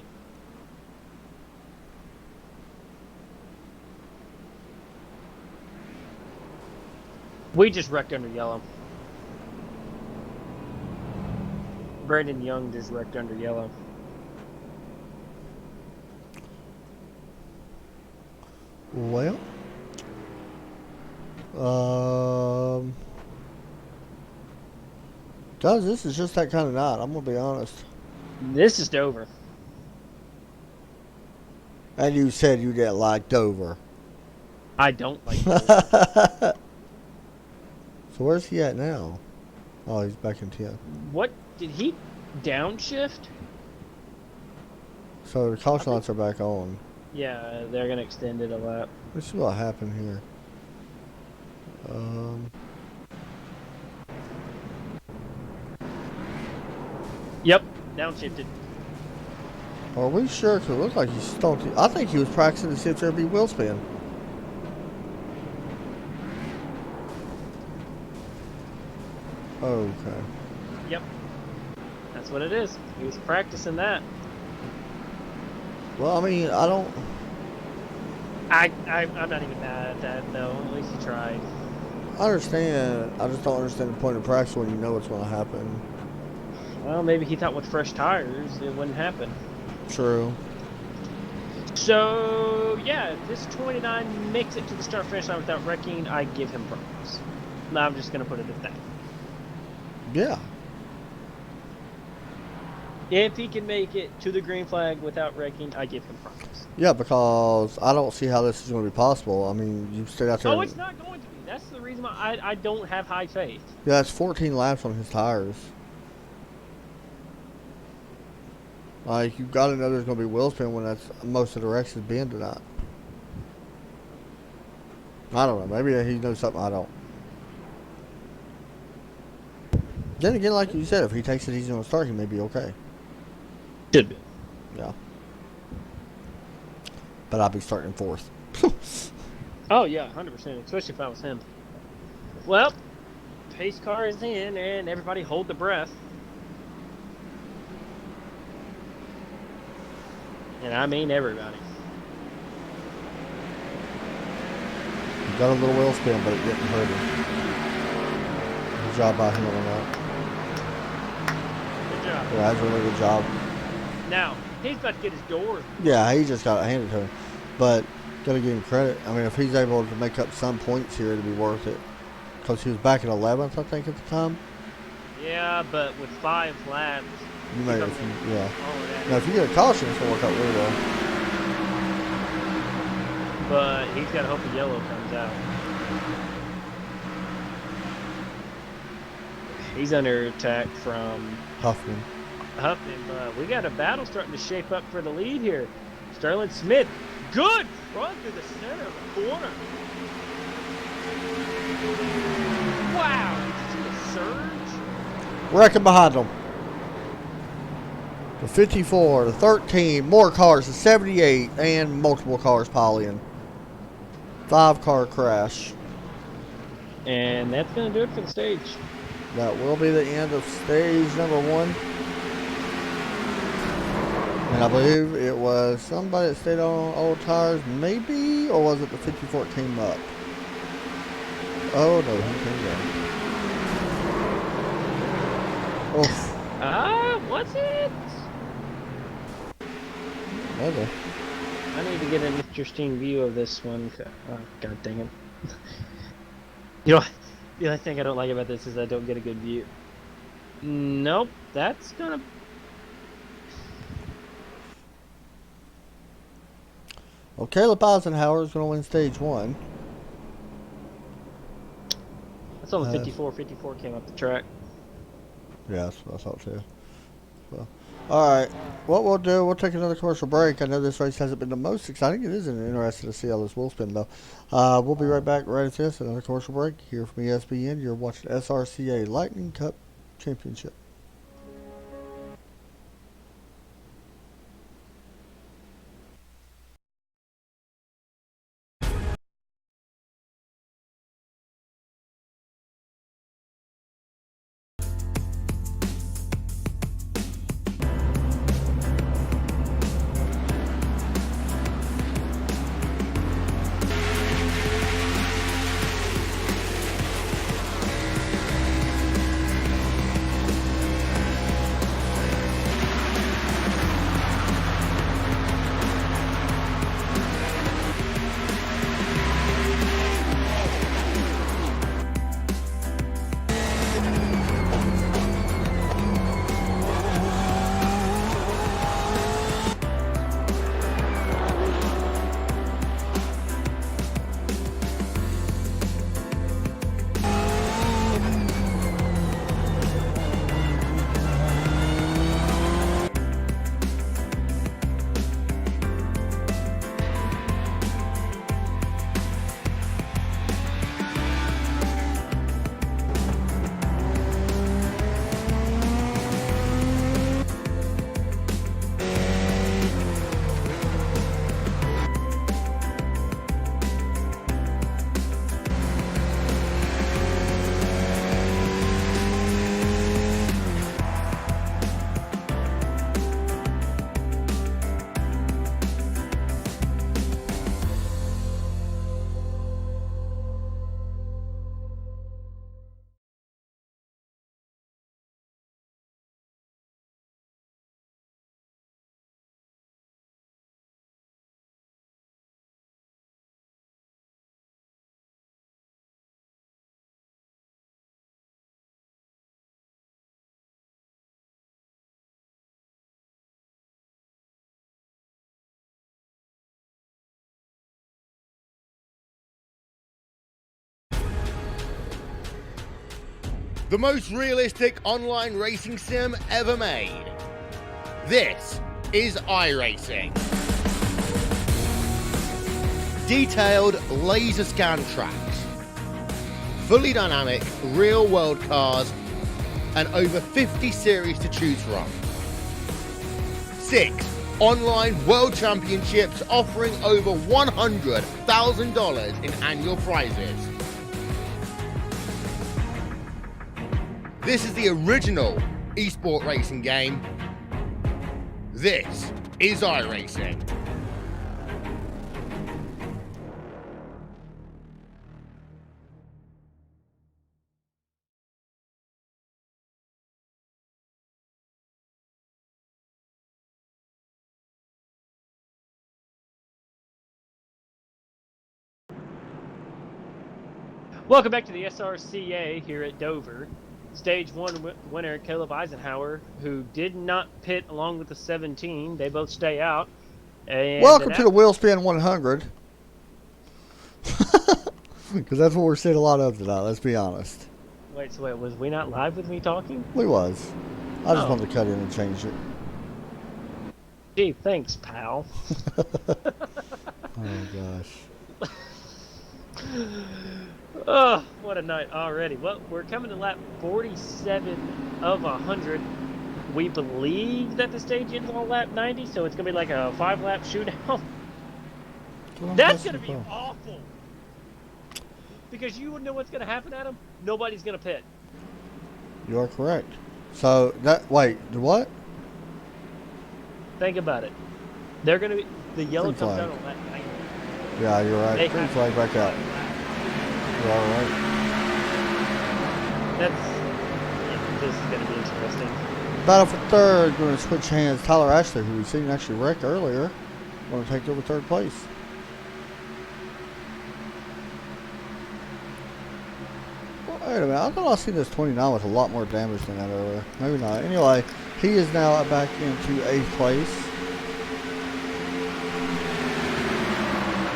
We just wrecked under yellow. Brandon Young just wrecked under yellow. Well, guys, this is just that kind of night. I'm gonna be honest. This is Dover. And you said you didn't like Dover. I don't like Dover. So where's he at now? Oh, he's back in 10. What? Did he downshift? So the caution lights are back on. Yeah, they're going to extend it a lap. Let's see what happened here. Yep, downshifted. Are we sure? Because it looks like he's stomped. I think he was practicing to see if there'd be wheel spin. Okay. Yep. That's what it is. He was practicing that. Well, I mean, I don't. I'm not even mad at that, though. At least he tried. I understand. I just don't understand the point of practice when you know what's going to happen. Well, maybe he thought with fresh tires it wouldn't happen. True. So, yeah, if this 29 makes it to the start finish line without wrecking, I give him props. I'm just going to put it at that. Yeah. If he can make it to the green flag without wrecking, I give him props. Yeah, because I don't see how this is going to be possible. I mean, you stayed out there. Oh, it's not going to be. That's the reason why I don't have high faith. Yeah, it's 14 laps on his tires. Like, you've got to know there's going to be wheel spin when that's most of the wrecks has been tonight. I don't know. Maybe he knows something I don't. Then again, like you said, if he takes it easy on the start, he may be okay. Should be. Yeah. But I'll be starting fourth. Oh, yeah, 100%, especially if I was him. Well, pace car is in, and everybody hold the breath. And I mean everybody. He got a little wheel spin, but it didn't hurt him. Good job by him on that. Good job. Yeah, that's a really good job. Now, he's about to get his door. Yeah, he just got it handed to him. But, gotta give him credit. I mean, if he's able to make up some points here, it'd be worth it. Because he was back in 11th, I think, at the time. Yeah, but with 5 laps. You may, become if you, the- yeah. all that. Now, if you get a caution, it's going to work out really well. But he's got to hope the yellow comes out. He's under attack from Huffman. Huffman, but we got a battle starting to shape up for the lead here. Sterling Smith, good run through the center of the corner. Wow, did you see a surge? Wrecking behind them. The 54, the 13, more cars, the 78, and multiple cars piling. 5-car crash. And that's going to do it for the stage. That will be the end of stage number 1. And I believe it was somebody that stayed on old tires, maybe? Or was it the 54 that came up? Oh, no, he came down. Oof. Was it? Maybe. I need to get an interesting view of this one. Oh, God dang it. You know, the only thing I don't like about this is I don't get a good view. Nope, that's gonna... Well, Caleb Eisenhower is going to win stage 1. I saw the 54 came up the track. Yeah, that's what I thought too. So, alright, what we'll do, we'll take another commercial break. I know this race hasn't been the most exciting. It is interesting to see how this will spin though. We'll be right back right at this, another commercial break here from ESPN. You're watching SRCA Lightning Cup Championship. The most realistic online racing sim ever made. This is iRacing. detailed laser scan tracks, fully dynamic real world cars, and over 50 series to choose from. 6 online world championships offering over $100,000 in annual prizes. This is the original esport racing game. This is iRacing. Welcome back to the SRCA here at Dover. Stage 1 winner Caleb Eisenhower, who did not pit along with the 17. They both stay out. And Welcome to the Wheel Spin 100. Because that's what we're seeing a lot of tonight, let's be honest. Wait, was we not live with me talking? We was. I just wanted to cut in and change it. Gee, thanks, pal. Oh, gosh. Oh, what a night already. Well, we're coming to lap 47 of 100. We believe that the stage ends on lap 90, so it's going to be like a 5-lap shootout. That's going to be awful. Because you wouldn't know what's going to happen, Adam. Nobody's going to pit. You are correct. So, wait, what? Think about it. They're going to be, the yellow Green comes flag. out on lap 90. Yeah, you're right. Green flag back out. You're all right. This is going to be interesting. Battle for third, going to switch hands. Tyler Ashley, who we've seen actually wreck earlier, going to take over third place. Well, wait a minute. I thought I seen this 29 with a lot more damage than that earlier. Maybe not. Anyway, he is now back into 8th place.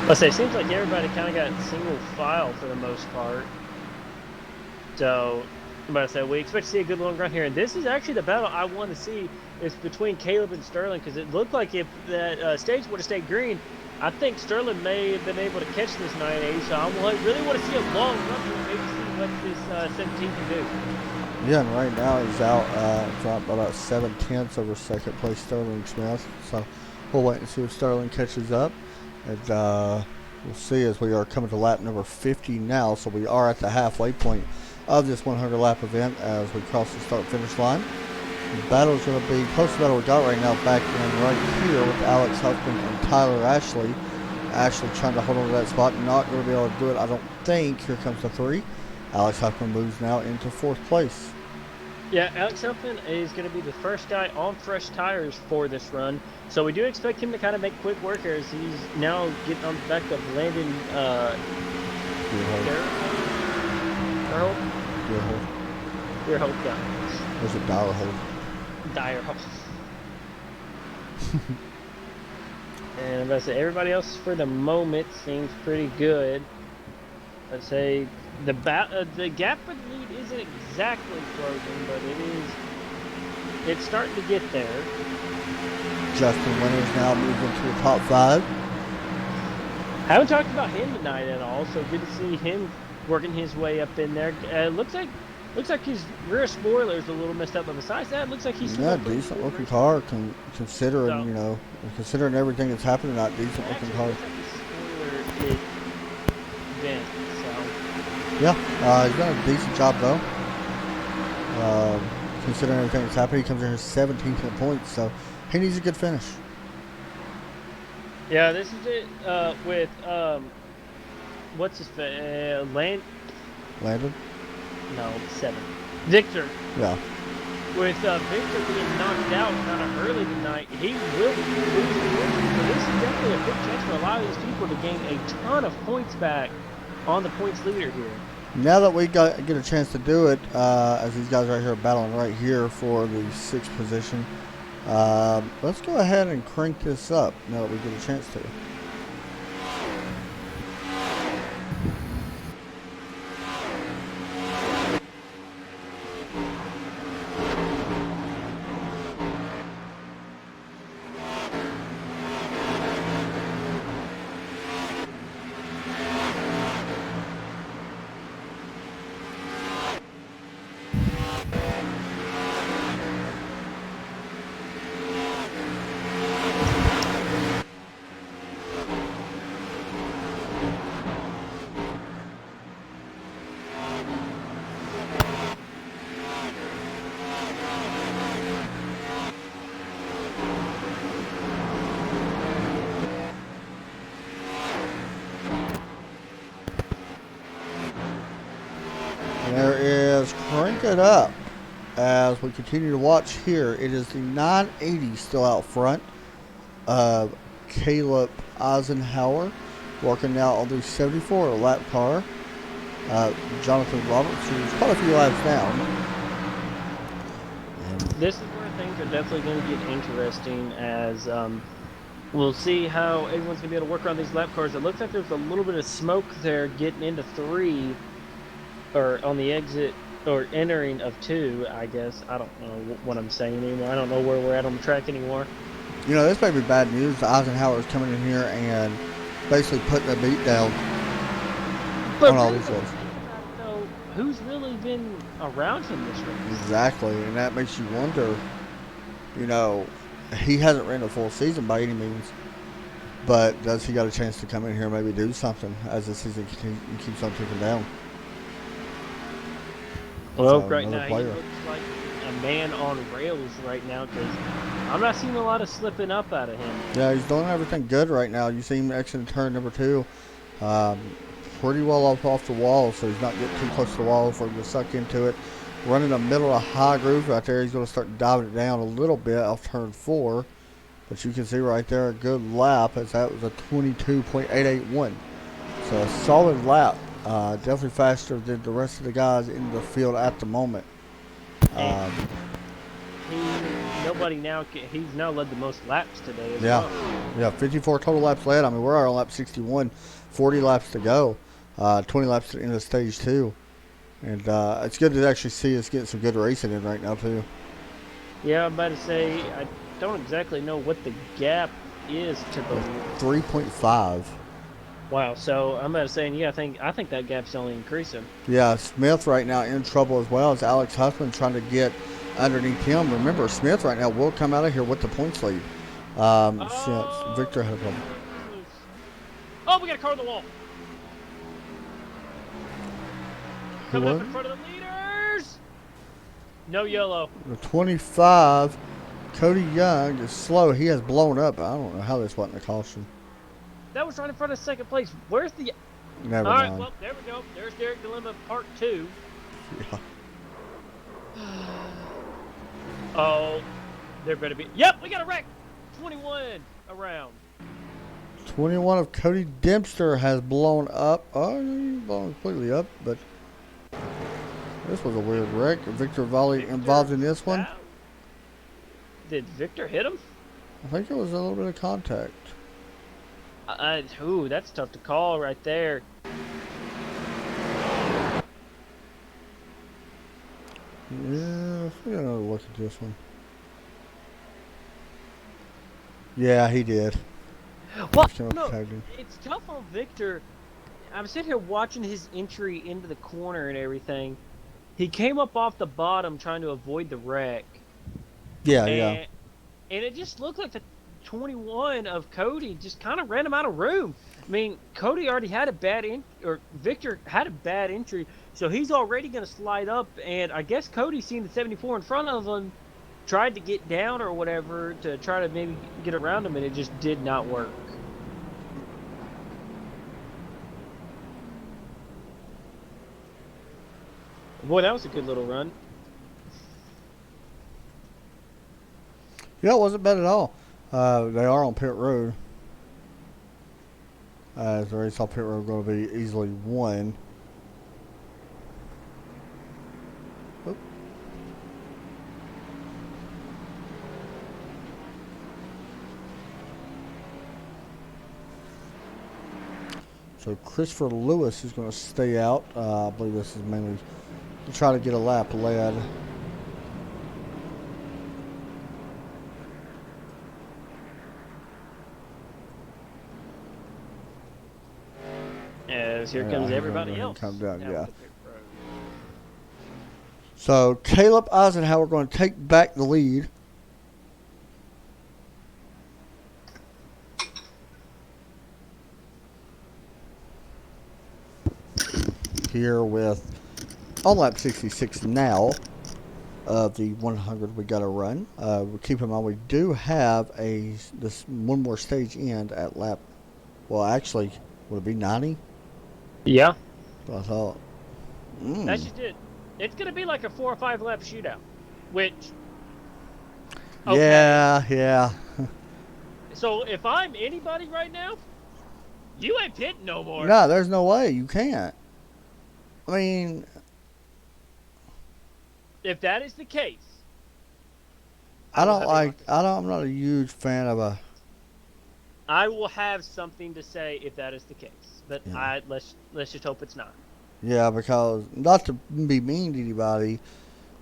Let's say, it seems like everybody kind of got single file for the most part. So, I'm about to say, we expect to see a good long run here. And this is actually the battle I want to see. Is between Caleb and Sterling, because it looked like if that stage would have stayed green, I think Sterling may have been able to catch this 980. So I really want to see a long run here and maybe see what this 17 can do. Yeah, and right now he's out dropped about 7/10 over second place Sterling Smith. So we'll wait and see if Sterling catches up. And we'll see as we are coming to lap number 50 now. So we are at the halfway point of this 100-lap event as we cross the start-finish line. The battle is going to be, closest battle we got right now, back in right here with Alex Huffman and Tyler Ashley. Ashley trying to hold on to that spot, not going to be able to do it, I don't think. Here comes the 3. Alex Huffman moves now into 4th place. Yeah, Alex Huffman is going to be the first guy on fresh tires for this run. So we do expect him to kind of make quick work here as he's now getting on the back of Landon Deerholt, yeah. Was it Dyerholt? Dyerholt. And I'm about to say, everybody else for the moment seems pretty good. I'd say the gap for the lead isn't exactly closing, but it's starting to get there. Justin Winters now moving into the top 5. Haven't talked about him tonight at all, so good to see him working his way up in there. Looks like his rear spoiler is a little messed up, but besides that, it looks like he's decent looking car, considering considering everything that's happening. Not decent looking car. Looks like his spoiler is bent, so. Yeah, he's done a decent job though. Considering everything that's happening, he comes in here 17 points, so he needs a good finish. Yeah, this is it with what's his Landon? No, 7. Victor. Yeah. With Victor being knocked out kind of early tonight, he will be losing position. So this is definitely a big chance for a lot of these people to gain a ton of points back on the points leader here. Now that we get a chance to do it, as these guys right here are battling right here for the 6th position, let's go ahead and crank this up now that we get a chance to. it up as we continue to watch here. It is the 980 still out front of Caleb Eisenhower working now on the 74 lap car. Jonathan Roberts, who's quite a few laps down. And This is where things are definitely going to get interesting as we'll see how everyone's going to be able to work around these lap cars. It looks like there's a little bit of smoke there getting into 3 or on the exit or entering of 2, I guess. I don't know what I'm saying anymore. I don't know where we're at on the track anymore. you know, this may be bad news. Eisenhower is coming in here and basically putting a beat down But on all really, these guys. though, who's really been around him this race? Exactly, and that makes you wonder, you know, he hasn't ran a full season by any means, but does he got a chance to come in here and maybe do something as the season keeps on ticking down? Well, So, right another now he player. looks like a man on rails right now because I'm not seeing a lot of slipping up out of him. Yeah, he's doing everything good right now. You see him exiting turn number 2. Pretty well off the wall, so he's not getting too close to the wall for him to suck into it. Running the middle of high groove right there. He's going to start diving it down a little bit off turn 4. But you can see right there a good lap as that was a 22.881. So a solid lap. Definitely faster than the rest of the guys in the field at the moment. He's now led the most laps today as Yeah. well. Yeah, 54 total laps led. I mean, we're on lap 61, 40 laps to go, 20 laps to the end of stage 2. And it's good to actually see us getting some good racing in right now, too. Yeah, I'm about to say I don't exactly know what the gap is to the 3.5. wow. So I'm about to say, yeah, I think that gap's only increasing. Yeah, Smith right now in trouble as well as Alex Huffman trying to get underneath him. Remember, Smith right now will come out of here with the points lead. Since Victor had a problem. Oh, we got a car on the wall. Who Coming was up in front of the leaders. No yellow. The 25, Cody Young is slow. He has blown up. I don't know how this wasn't a caution. That was right in front of second place. Where's the... Never All right, mind. well, there we go. There's Derek Dilemma Part 2. Yeah. Oh, there better be... Yep, we got a wreck. 21 around. 21 of Cody Dempster has blown up. Oh, he's blown completely up, but this was a weird wreck. Victor Volley involved in this one. Did Victor hit him? I think it was a little bit of contact. Ooh, that's tough to call right there. Yeah, let's get another look at this one. Yeah, he did. Well, Just came up no, tagged him. it's tough on Victor. I'm sitting here watching his entry into the corner and everything. He came up off the bottom trying to avoid the wreck. Yeah, and, yeah. And it just looked like the 21 of Cody just kind of ran him out of room. I mean, Cody already had a bad Victor had a bad entry, so he's already going to slide up. And I guess Cody, seeing the 74 in front of him, tried to get down or whatever to try to maybe get around him, and it just did not work. Boy, that was a good little run. Yeah, it wasn't bad at all. They are on pit road. As the race off pit road going to be easily won. Oop. So Christopher Lewis is going to stay out. I believe this is mainly to try to get a lap led. As here Yeah, comes he's everybody gonna else. come down, down yeah. the pit road. So Caleb Eisenhower going to take back the lead. Here with on lap 66 now of the 100 we got to run. Keep in mind we do have this one more stage end at lap. Well, actually, would it be 90? Yeah, I thought. that's just it. it's going to be like a 4 or 5 lap shootout, which. Okay. Yeah. So if I'm anybody right now, you ain't pitting no more. No, there's no way. You can't. I mean, If that is the case, I'm not a huge fan of I will have something to say if that is the case. But Yeah. let's just hope it's not. Yeah, because not to be mean to anybody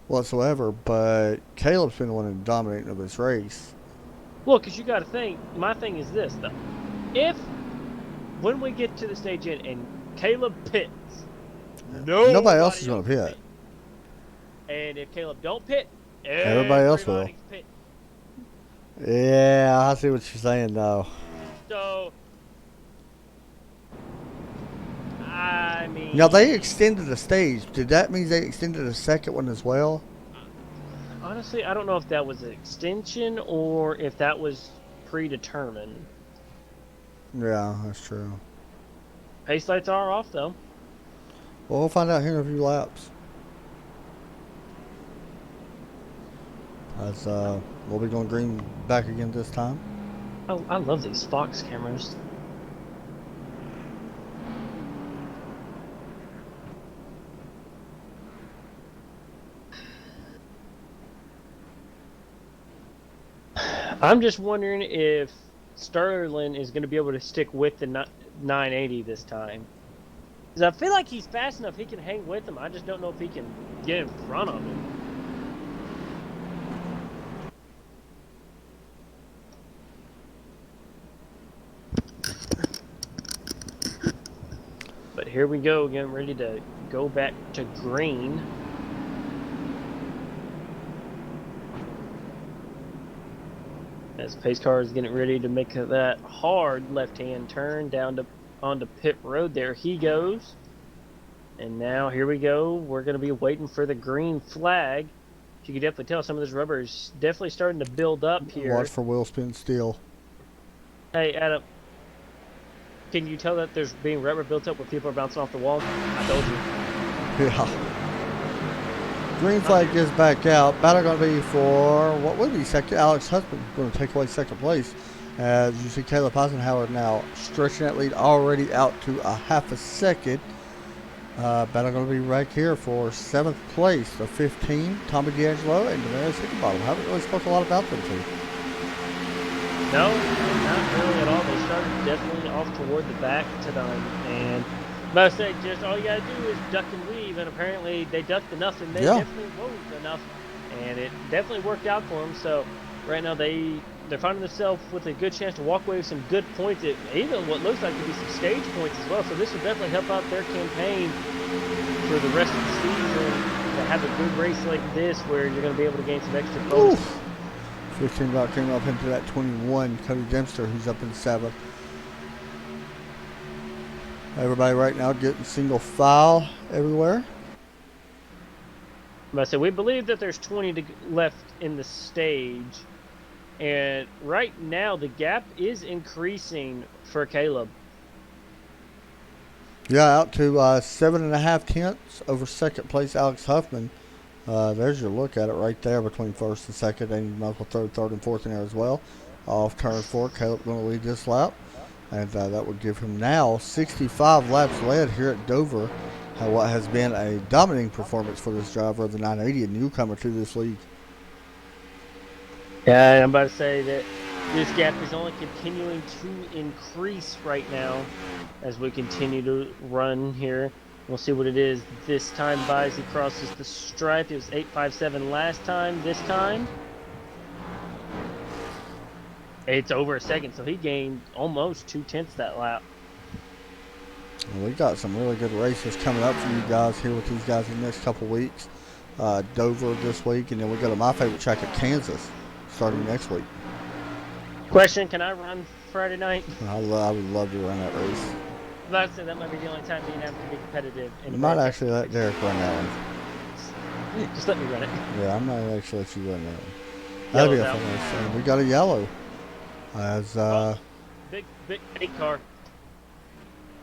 whatsoever, but Caleb's been the one dominating of this race. Well, because you got to think. My thing is this though: if when we get to the stage and Caleb pits, Nobody else is going to pit. And if Caleb don't pit, Everybody else will. Pitting. Yeah, I see what you're saying, though. So, I mean... Now, they extended the stage. Did that mean they extended a second one as well? Honestly, I don't know if that was an extension or if that was predetermined. Yeah, that's true. Pace lights are off, though. Well, we'll find out here in a few laps. As we'll be going green back again this time. Oh, I love these Fox cameras. I'm just wondering if Sterling is going to be able to stick with the 980 this time. Because I feel like he's fast enough he can hang with him. I just don't know if he can get in front of him. But here we go again, ready to go back to green. As pace car is getting ready to make that hard left-hand turn down to onto pit road. There he goes. And now here we go. We're going to be waiting for the green flag. You can definitely tell some of this rubber is definitely starting to build up here. Watch for wheel spin steel. Hey, Adam. Can you tell that there's being rubber built up where people are bouncing off the wall? I told you. Yeah. Green flag is back out. Battle going to be for what would be second. Alex Husband going to take away second place. As you see, Caleb Eisenhower now stretching that lead already out to a half a second. Battle going to be right here for 7th place. The 15, Tommy D'Angelo and Damaris Hickenbottom. Haven't really spoke a lot about them two. No, not really at all. They started definitely off toward the back to them. And I say, just all you got to do is duck and weave. And apparently they ducked enough and they definitely wove enough. And it definitely worked out for them. So right now they're finding themselves with a good chance to walk away with some good points, even what looks like to be some stage points as well. So this will definitely help out their campaign for the rest of the season to have a good race like this where you're going to be able to gain some extra points. 15 block came up into that 21, Cody Dempster, who's up in 7th. Everybody right now getting single file everywhere. So we believe that there's 20 left in the stage. And right now, the gap is increasing for Caleb. Yeah, out to 7.5 tenths over second place Alex Huffman. There's your look at it right there between first and second, and you might as well third and fourth in there as well. Off turn 4, Caleb going to lead this lap. And that would give him now 65 laps led here at Dover. What has been a dominating performance for this driver of the 980, a newcomer to this league. Yeah, I'm about to say that this gap is only continuing to increase right now as we continue to run here. We'll see what it is this time by as he crosses the stripe. It was 8.57 last time. This time, it's over a second, so he gained almost 2/10 that lap. Well, we got some really good races coming up for you guys here with these guys in the next couple weeks. Dover this week, and then we go to my favorite track at Kansas starting next week. Question, can I run Friday night? I would love to run that race. I'm about to say that might be the only time me and him can be competitive. You might actually let Derek run that one. Just let me run it. Yeah, I might actually let you run that one. That'd be a fun race. And we got a yellow. As big car.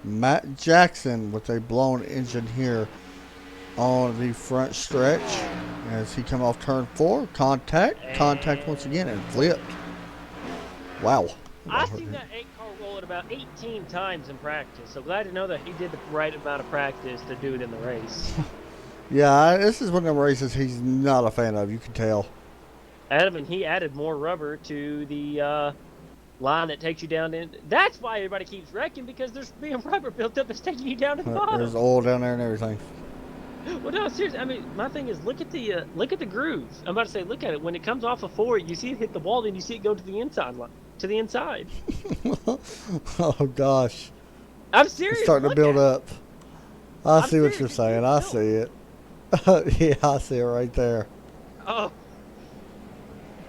Matt Jackson with a blown engine here on the front stretch as he come off turn 4. Contact once again, and flipped. Wow. I've seen that 8 car roll it about 18 times in practice, so glad to know that he did the right amount of practice to do it in the race. Yeah, this is one of the races he's not a fan of, you can tell. And he added more rubber to the line that takes you down in. That's why everybody keeps wrecking, because there's being rubber built up that's taking you down to the bottom. There's oil down there and everything. Well, no, seriously. I mean, my thing is, look at the grooves. I'm about to say, look at it. When it comes off of 4, you see it hit the wall, then you see it go to the inside line. To the inside. Oh gosh. I'm serious. It's starting to build up. I see what you're serious, saying. I see it. Yeah, I see it right there. Oh.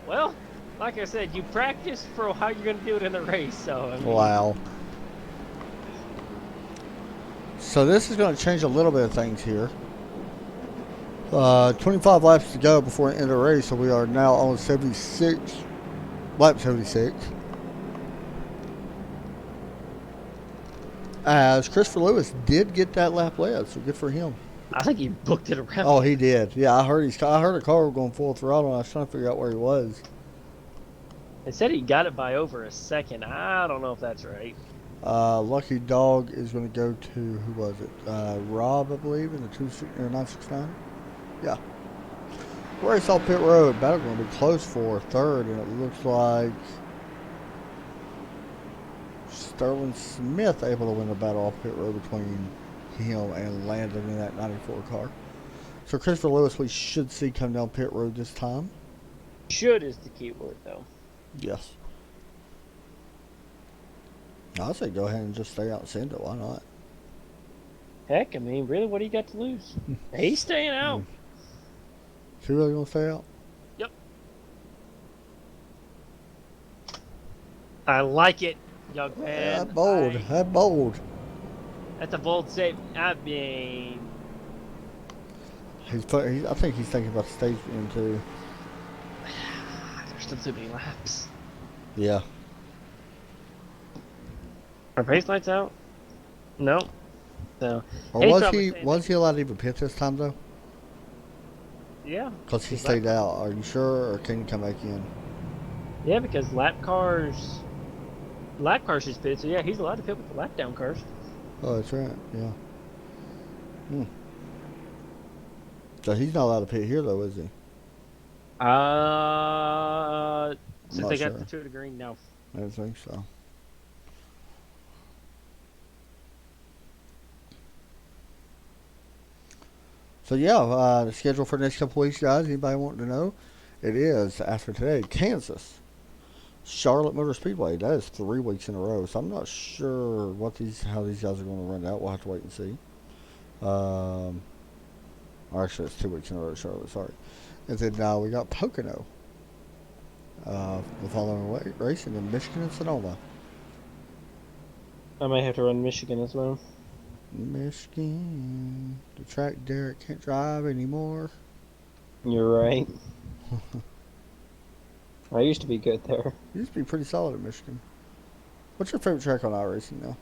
Well, like I said, you practice for how you're going to do it in the race. So. I mean, Wow. So this is going to change a little bit of things here. 25 laps to go before the end of the race, so we are now on 76. Lap 76. As Christopher Lewis did get that lap led, so good for him. I think he booked it around. Oh, he did. Yeah, I heard a car going full throttle, and I was trying to figure out where he was. They said he got it by over a second. I don't know if that's right. Lucky Dog is going to go to, who was it? Rob, I believe, in the 969. Yeah. Race off pit road. Battle going to be close for third, and it looks like Sterling Smith able to win the battle off pit road between him and Landon in that 94 car. So Christopher Lewis we should see come down pit road this time. Should is the key word, though. Yes. I'd say go ahead and just stay out and send it. Why not? Heck, I mean, really, what do you got to lose? He's staying out. Is he really going to stay out? Yep. I like it, young man. That bold. That bold. That's a bold statement. I mean, I think he's thinking about the stage end too. there's still too many laps. Yeah. Are race lights out? No. So. Or was he allowed to even pit this time though? Yeah. Because he stayed out. Are you sure, or can he come back in? Yeah, because lap cars just pit. So yeah, he's allowed to pit with the lap down cars. Oh, that's right. Yeah. So he's not allowed to pit here though, is he? Since they got the 2 to green, no. I don't think so. So yeah, the schedule for the next couple weeks, guys. Anybody wanting to know? It is after today, Kansas, Charlotte Motor Speedway. That is 3 weeks in a row. So I'm not sure how these guys are going to run out. We'll have to wait and see. Or actually, it's 2 weeks in a row, Charlotte. Sorry. And then we got Pocono. The following racing in Michigan and Sonoma. I might have to run Michigan as well. Michigan, the track Derek can't drive anymore. You're right. I used to be good there. You used to be pretty solid at Michigan. What's your favorite track on iRacing now?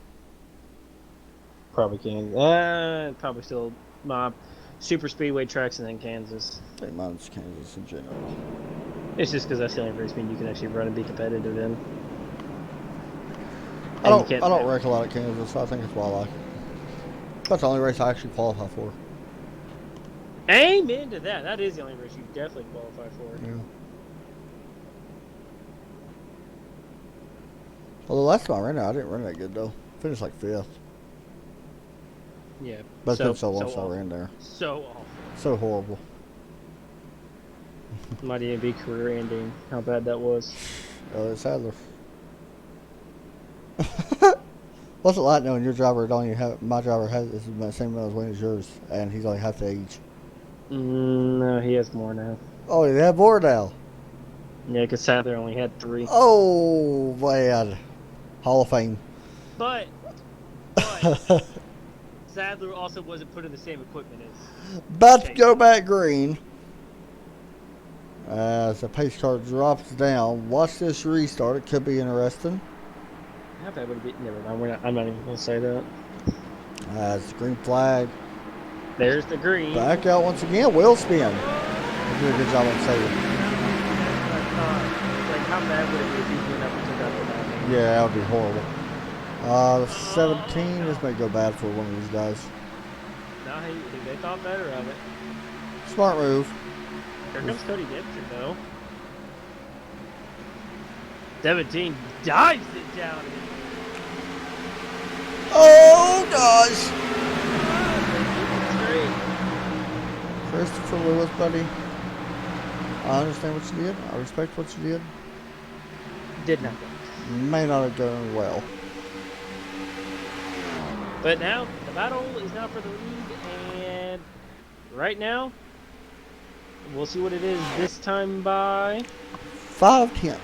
Probably Kansas. Probably still my super speedway tracks and then Kansas. I think mine's Kansas in general. It's just because that's the only race mean you can actually run and be competitive in. I don't wreck a lot at Kansas, so I think that's why I like it. That's the only race I actually qualify for. Amen to that. That is the only race you definitely qualify for. Yeah. Although last time I ran out, I didn't run that good though. Finished like 5th. Yeah. But it's been so long since I ran there. So awful. So horrible. Might even be career ending. How bad that was. Elliott Sadler. What's it like knowing your driver my driver has the same amount of weight as yours, and he's only half the age? No, he has more now. Oh, he had more now. Yeah, because Sadler only had 3. Oh man, Hall of Fame. But Sadler also wasn't put in the same equipment as. About to go back green. As the pace car drops down, watch this restart. It could be interesting. How bad would it be? Never mind. I'm not even going to say that. As the green flag There's the green. Back out once again. Wheel spin. They do a good job on saving. Like, how bad would it be if he went up and took out the back? Yeah, that would be horrible. 17. This may go bad for one of these guys. No, they thought better of it. Smart move. Here comes Cody Gibson, though. 17 dives it down. Oh, gosh. Great. Christopher Lewis, buddy. I understand what you did. I respect what you did. Did nothing. May not have gone well. But now, the battle is now for the lead, and right now, we'll see what it is this time by. 5/10.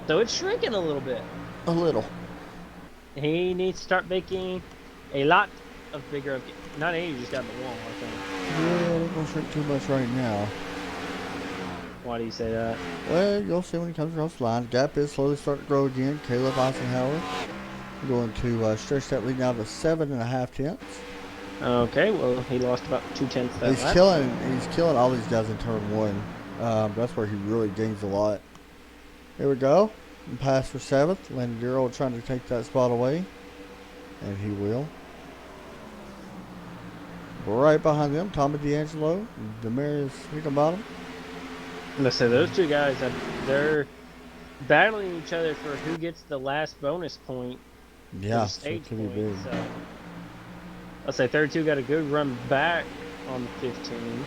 So it's shrinking a little bit. A little. He needs to start making a lot of bigger. Not 80 just got in the wall, I think. Yeah, they're going to shrink too much right now. Why do you say that? Well, you'll see when he comes across the line. The gap is slowly starting to grow again. Caleb Eisenhower going to stretch that lead now to 7.5 tenths. Okay, well, he lost about 2/10 that He's lap. killing all these guys in turn one. That's where he really gains a lot. Here we go. Pass for 7th. Landon Darrell trying to take that spot away. And he will. Right behind them, Tommy D'Angelo, Demarius Higginbottom. Let's say those two guys, they're battling each other for who gets the last bonus point. Yeah, the so stage it could be point. big. So let's say 32 got a good run back on the 15.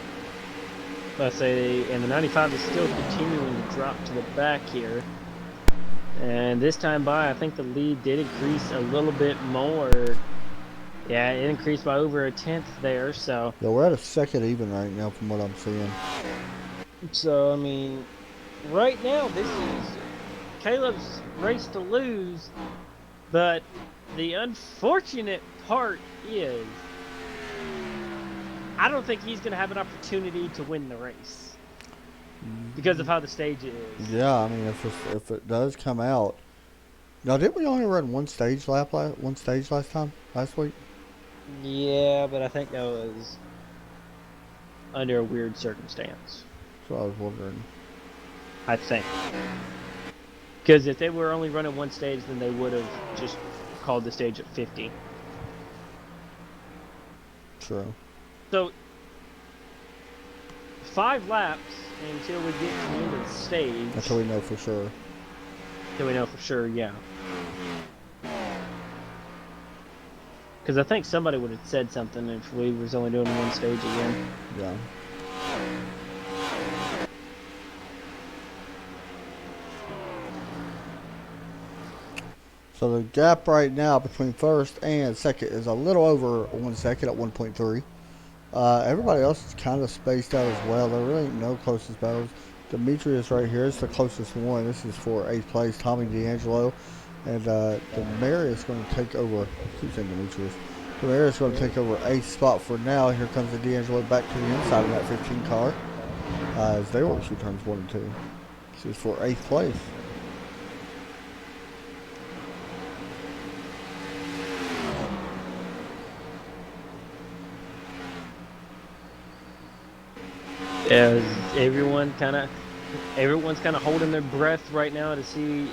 Let's say, and the 95 is still continuing to drop to the back here. And this time by, I think the lead did increase a little bit more. Yeah, it increased by over 1/10 there. So, Yeah, we're at a second even right now from what I'm seeing. I mean, right now this is Caleb's race to lose. But the unfortunate part is, I don't think he's going to have an opportunity to win the race because of how the stage is. Yeah, I mean, if it does come out. Now, didn't we only run one stage last week? Yeah, but I think that was under a weird circumstance. That's what I was wondering. I think. Because if they were only running one stage, then they would have just called the stage at 50. True. So, 5 laps until we get to the end of the stage. Until we know for sure. Until we know for sure, yeah. Because I think somebody would have said something if we was only doing one stage again. Yeah. So the gap right now between first and second is a little over 1 second at 1.3. Everybody else is kind of spaced out as well. There really ain't no closest battles. Demetrius right here is the closest one. This is for 8th place, Tommy D'Angelo. And Demarius is going to take over. I keep saying Demetrius. Demarius is going to take over 8th spot for now. Here comes the D'Angelo back to the inside of that 15 car. As they work through turns 1 and 2. This is for 8th place. As everyone's kind of holding their breath right now to see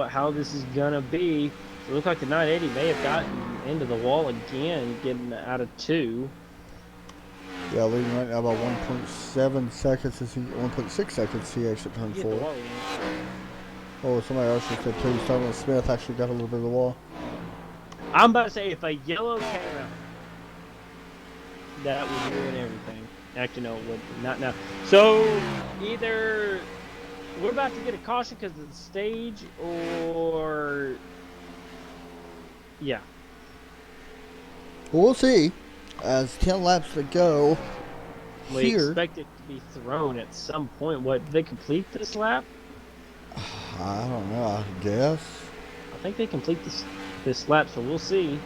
how this is gonna be. It looks like the 980 may have gotten into the wall again, getting out of 2. Yeah, leading right now by 1.7 seconds. 1.6 seconds. He exit turn 4. Oh, somebody else just said too. Stone Smith actually got a little bit of the wall. I'm about to say if a yellow came out, that would ruin everything. Actually, no, it wouldn't. Not now. So either we're about to get a caution because of the stage, or yeah. Well, we'll see. As 10 laps to go We here. expect it to be thrown at some point. What, did they complete this lap? I don't know. I guess. I think they complete this lap, so we'll see.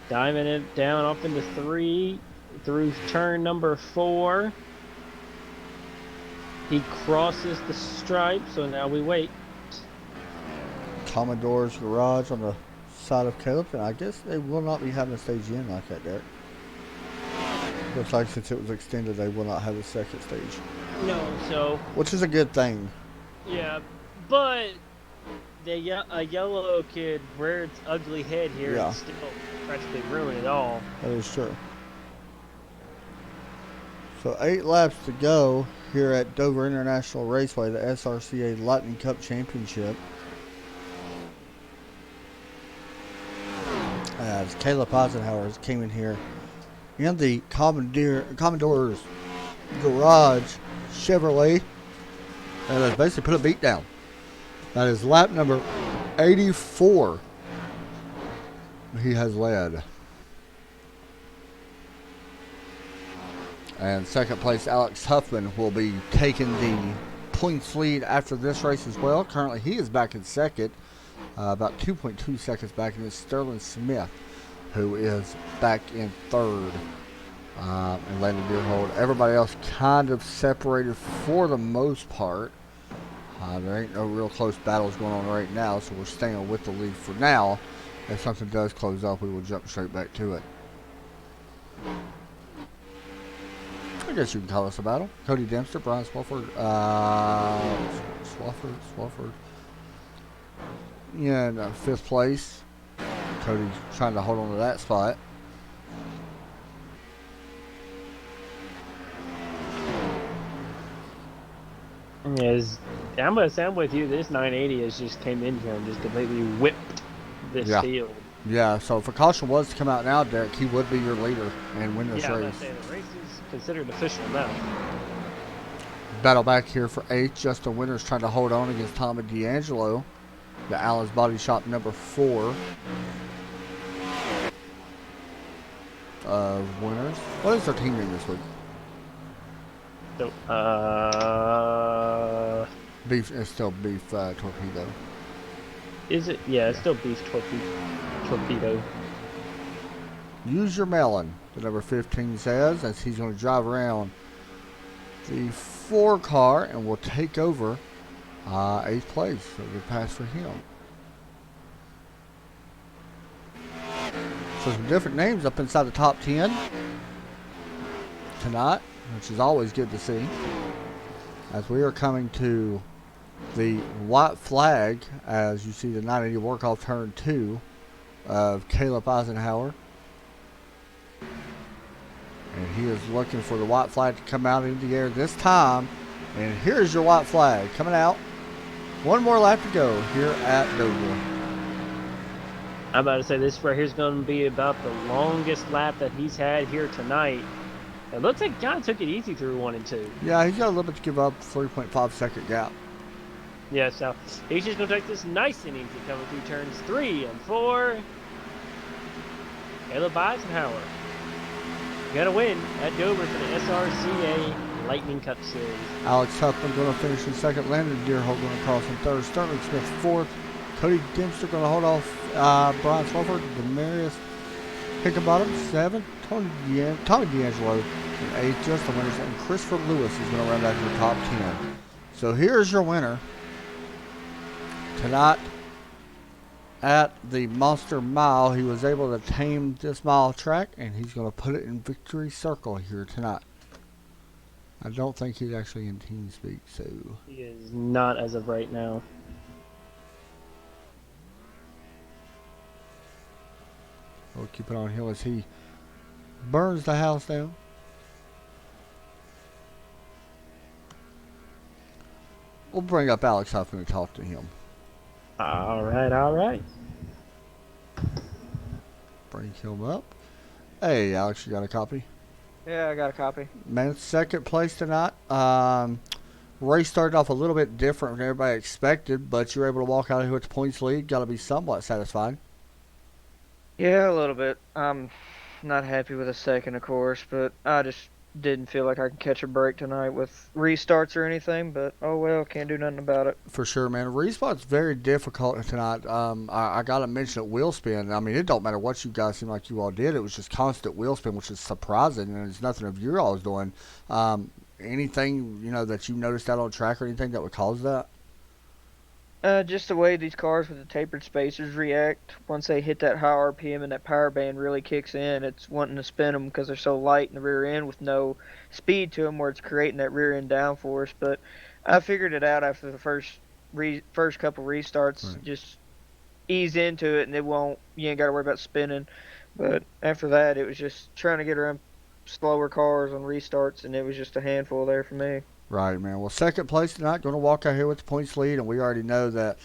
Diving it down off into 3 through turn number 4. He crosses the stripe, so now we wait. Commodore's garage on the side of Caleb, and I guess they will not be having a stage in like that, Derek. Looks like since it was extended, they will not have a second stage, No, so which is a good thing. yeah, but a yellow kid reared its ugly head here Yeah. and still practically ruined it all. That is true. So 8 laps to go here at Dover International Raceway, the SRCA Lightning Cup Championship. As Caleb Eisenhower came in here in the Commodore's Garage Chevrolet, and has basically put a beat down. That is lap number 84. He has led. And second place, Alex Huffman will be taking the points lead after this race as well. Currently, he is back in second, about 2.2 seconds back, and it's Sterling Smith who is back in third. And Landon Deerhold. Everybody else kind of separated for the most part. There ain't no real close battles going on right now, so we're staying with the lead for now. If something does close up, we will jump straight back to it. I guess you can call us a battle. Cody Dempster, Brian Swafford, Swafford. Yeah, in fifth place. Cody's trying to hold on to that spot. I'm with you. This 980 has just came in here and just completely whipped this field. Yeah, so if a caution was to come out now, Derek, he would be your leader and win this race. race. The race is considered official now. Battle back here for 8th. Justin Winters trying to hold on against Tommy D'Angelo. The Allen's Body Shop number 4 of Winters. What is their team name this week? So, Beef. It's still Beef Torpedo. Is it? Yeah, it's still Beef Torpedo. Use your melon, the number 15 says, as he's going to drive around the 4 car and will take over 8th place. So good pass for him. So some different names up inside the top 10 tonight, which is always good to see. As we are coming to the white flag, as you see the 980 work off turn 2 of Caleb Eisenhower. And he is looking for the white flag to come out into the air this time. And here's your white flag coming out. One more lap to go here at Dover. I'm about to say this right here is going to be about the longest lap that he's had here tonight. It looks like John took it easy through 1 and 2. Yeah, he's got a little bit to give up, 3.5 second gap. Yeah, so he's just going to take this nice and easy coming through turns 3 and 4. Caleb Eisenhower got a win at Dover for the SRCA Lightning Cup Series. Alex Huffman going to finish in second. Landon Deerhold going to cross in third. Sterling Smith fourth. Cody Dempster going to hold off Brian Swafford. Demarius Hickenbottom seventh. Tommy D'Angelo in eighth. Justin Winters. And Christopher Lewis is going to round out your top 10. So here's your winner tonight at the Monster Mile. He was able to tame this mile track, and he's going to put it in victory circle here tonight. I don't think he's actually in team speak, so He is not as of right now. we'll keep it on him as he burns the house down. We'll bring up Alex Huffman and talk to him. All right. Bring him up. Hey, Alex, you got a copy? Yeah, I got a copy. Man, second place tonight. Race started off a little bit different than everybody expected, but you were able to walk out of here with the points lead. Got to be somewhat satisfied. Yeah, a little bit. I'm not happy with the second, of course, but I just didn't feel like I could catch a break tonight with restarts or anything, but oh well, can't do nothing about it. For sure, man. Respawn's very difficult tonight. I got to mention it, wheel spin. I mean, it don't matter what you guys seem like you all did. It was just constant wheel spin, which is surprising, and it's nothing of you all's doing. Anything, that you noticed out on track or anything that would cause that? Just the way these cars with the tapered spacers react once they hit that high RPM and that power band really kicks in. It's wanting to spin them because they're so light in the rear end with no speed to them, where it's creating that rear end downforce. But I figured it out after the first couple restarts. Right. Just ease into it, and you ain't got to worry about spinning. But after that, it was just trying to get around slower cars on restarts, and it was just a handful there for me. Right, man. Well, second place tonight, going to walk out here with the points lead, and we already know that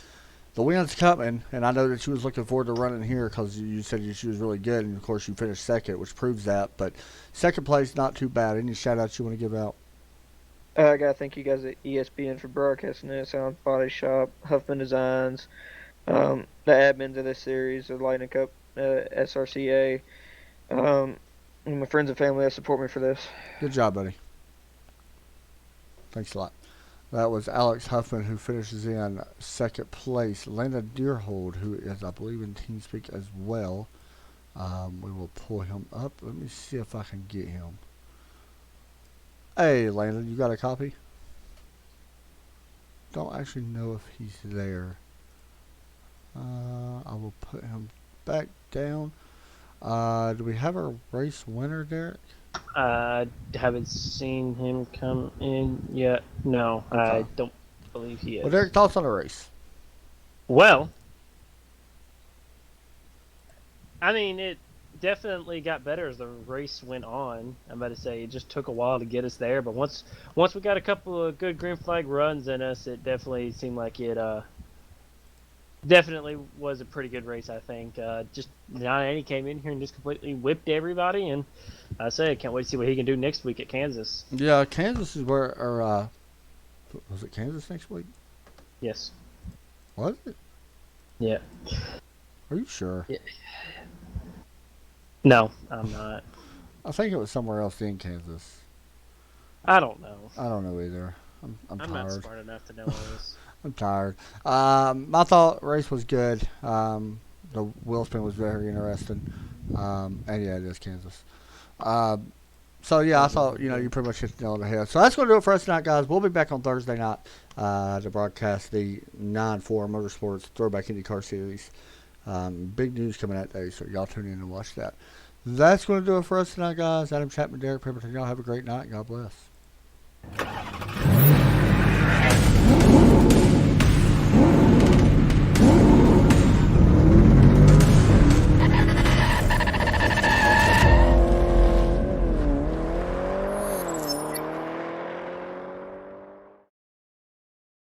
the win's coming. And I know that she was looking forward to running here because you said she was really good, and of course you finished second, which proves that. But second place, not too bad. Any shout outs you want to give out? I gotta thank you guys at ESPN for broadcasting this. Sound Body Shop, Huffman Designs, the admins of this series, the Lightning Cup, SRCA, and my friends and family that support me for this. Good job, buddy. Thanks a lot. That was Alex Huffman, who finishes in second place. Landon Deerhold, who is, I believe, in TeamSpeak as well. We will pull him up. Let me see if I can get him. Hey, Landon, you got a copy? Don't actually know if he's there. I will put him back down. Do we have a race winner, Derek? I haven't seen him come in yet. No, I don't believe he is. Well, Derek, thoughts on the race? Well, I mean, it definitely got better as the race went on. I'm about to say it just took a while to get us there, but once we got a couple of good green flag runs in us, it definitely seemed like it definitely was a pretty good race, I think. Just 980 came in here and just completely whipped everybody, and I say I can't wait to see what he can do next week at Kansas. Yeah, Kansas is where, or was it Kansas next week? Yes. Was it? Yeah. Are you sure? Yeah. No, I'm not. I think it was somewhere else in Kansas. I don't know. I don't know either. I'm I'm tired. not smart enough to know all this. I'm tired. I thought race was good. The wheel spin was very interesting. And yeah, it is Kansas. So yeah, I thought you pretty much hit the nail on the head. So that's going to do it for us tonight, guys. We'll be back on Thursday night to broadcast the 9-4 Motorsports Throwback IndyCar Series. Big news coming that day, so y'all tune in and watch that. That's going to do it for us tonight, guys. Adam Chapman, Derek Pemberton. Y'all have a great night. God bless.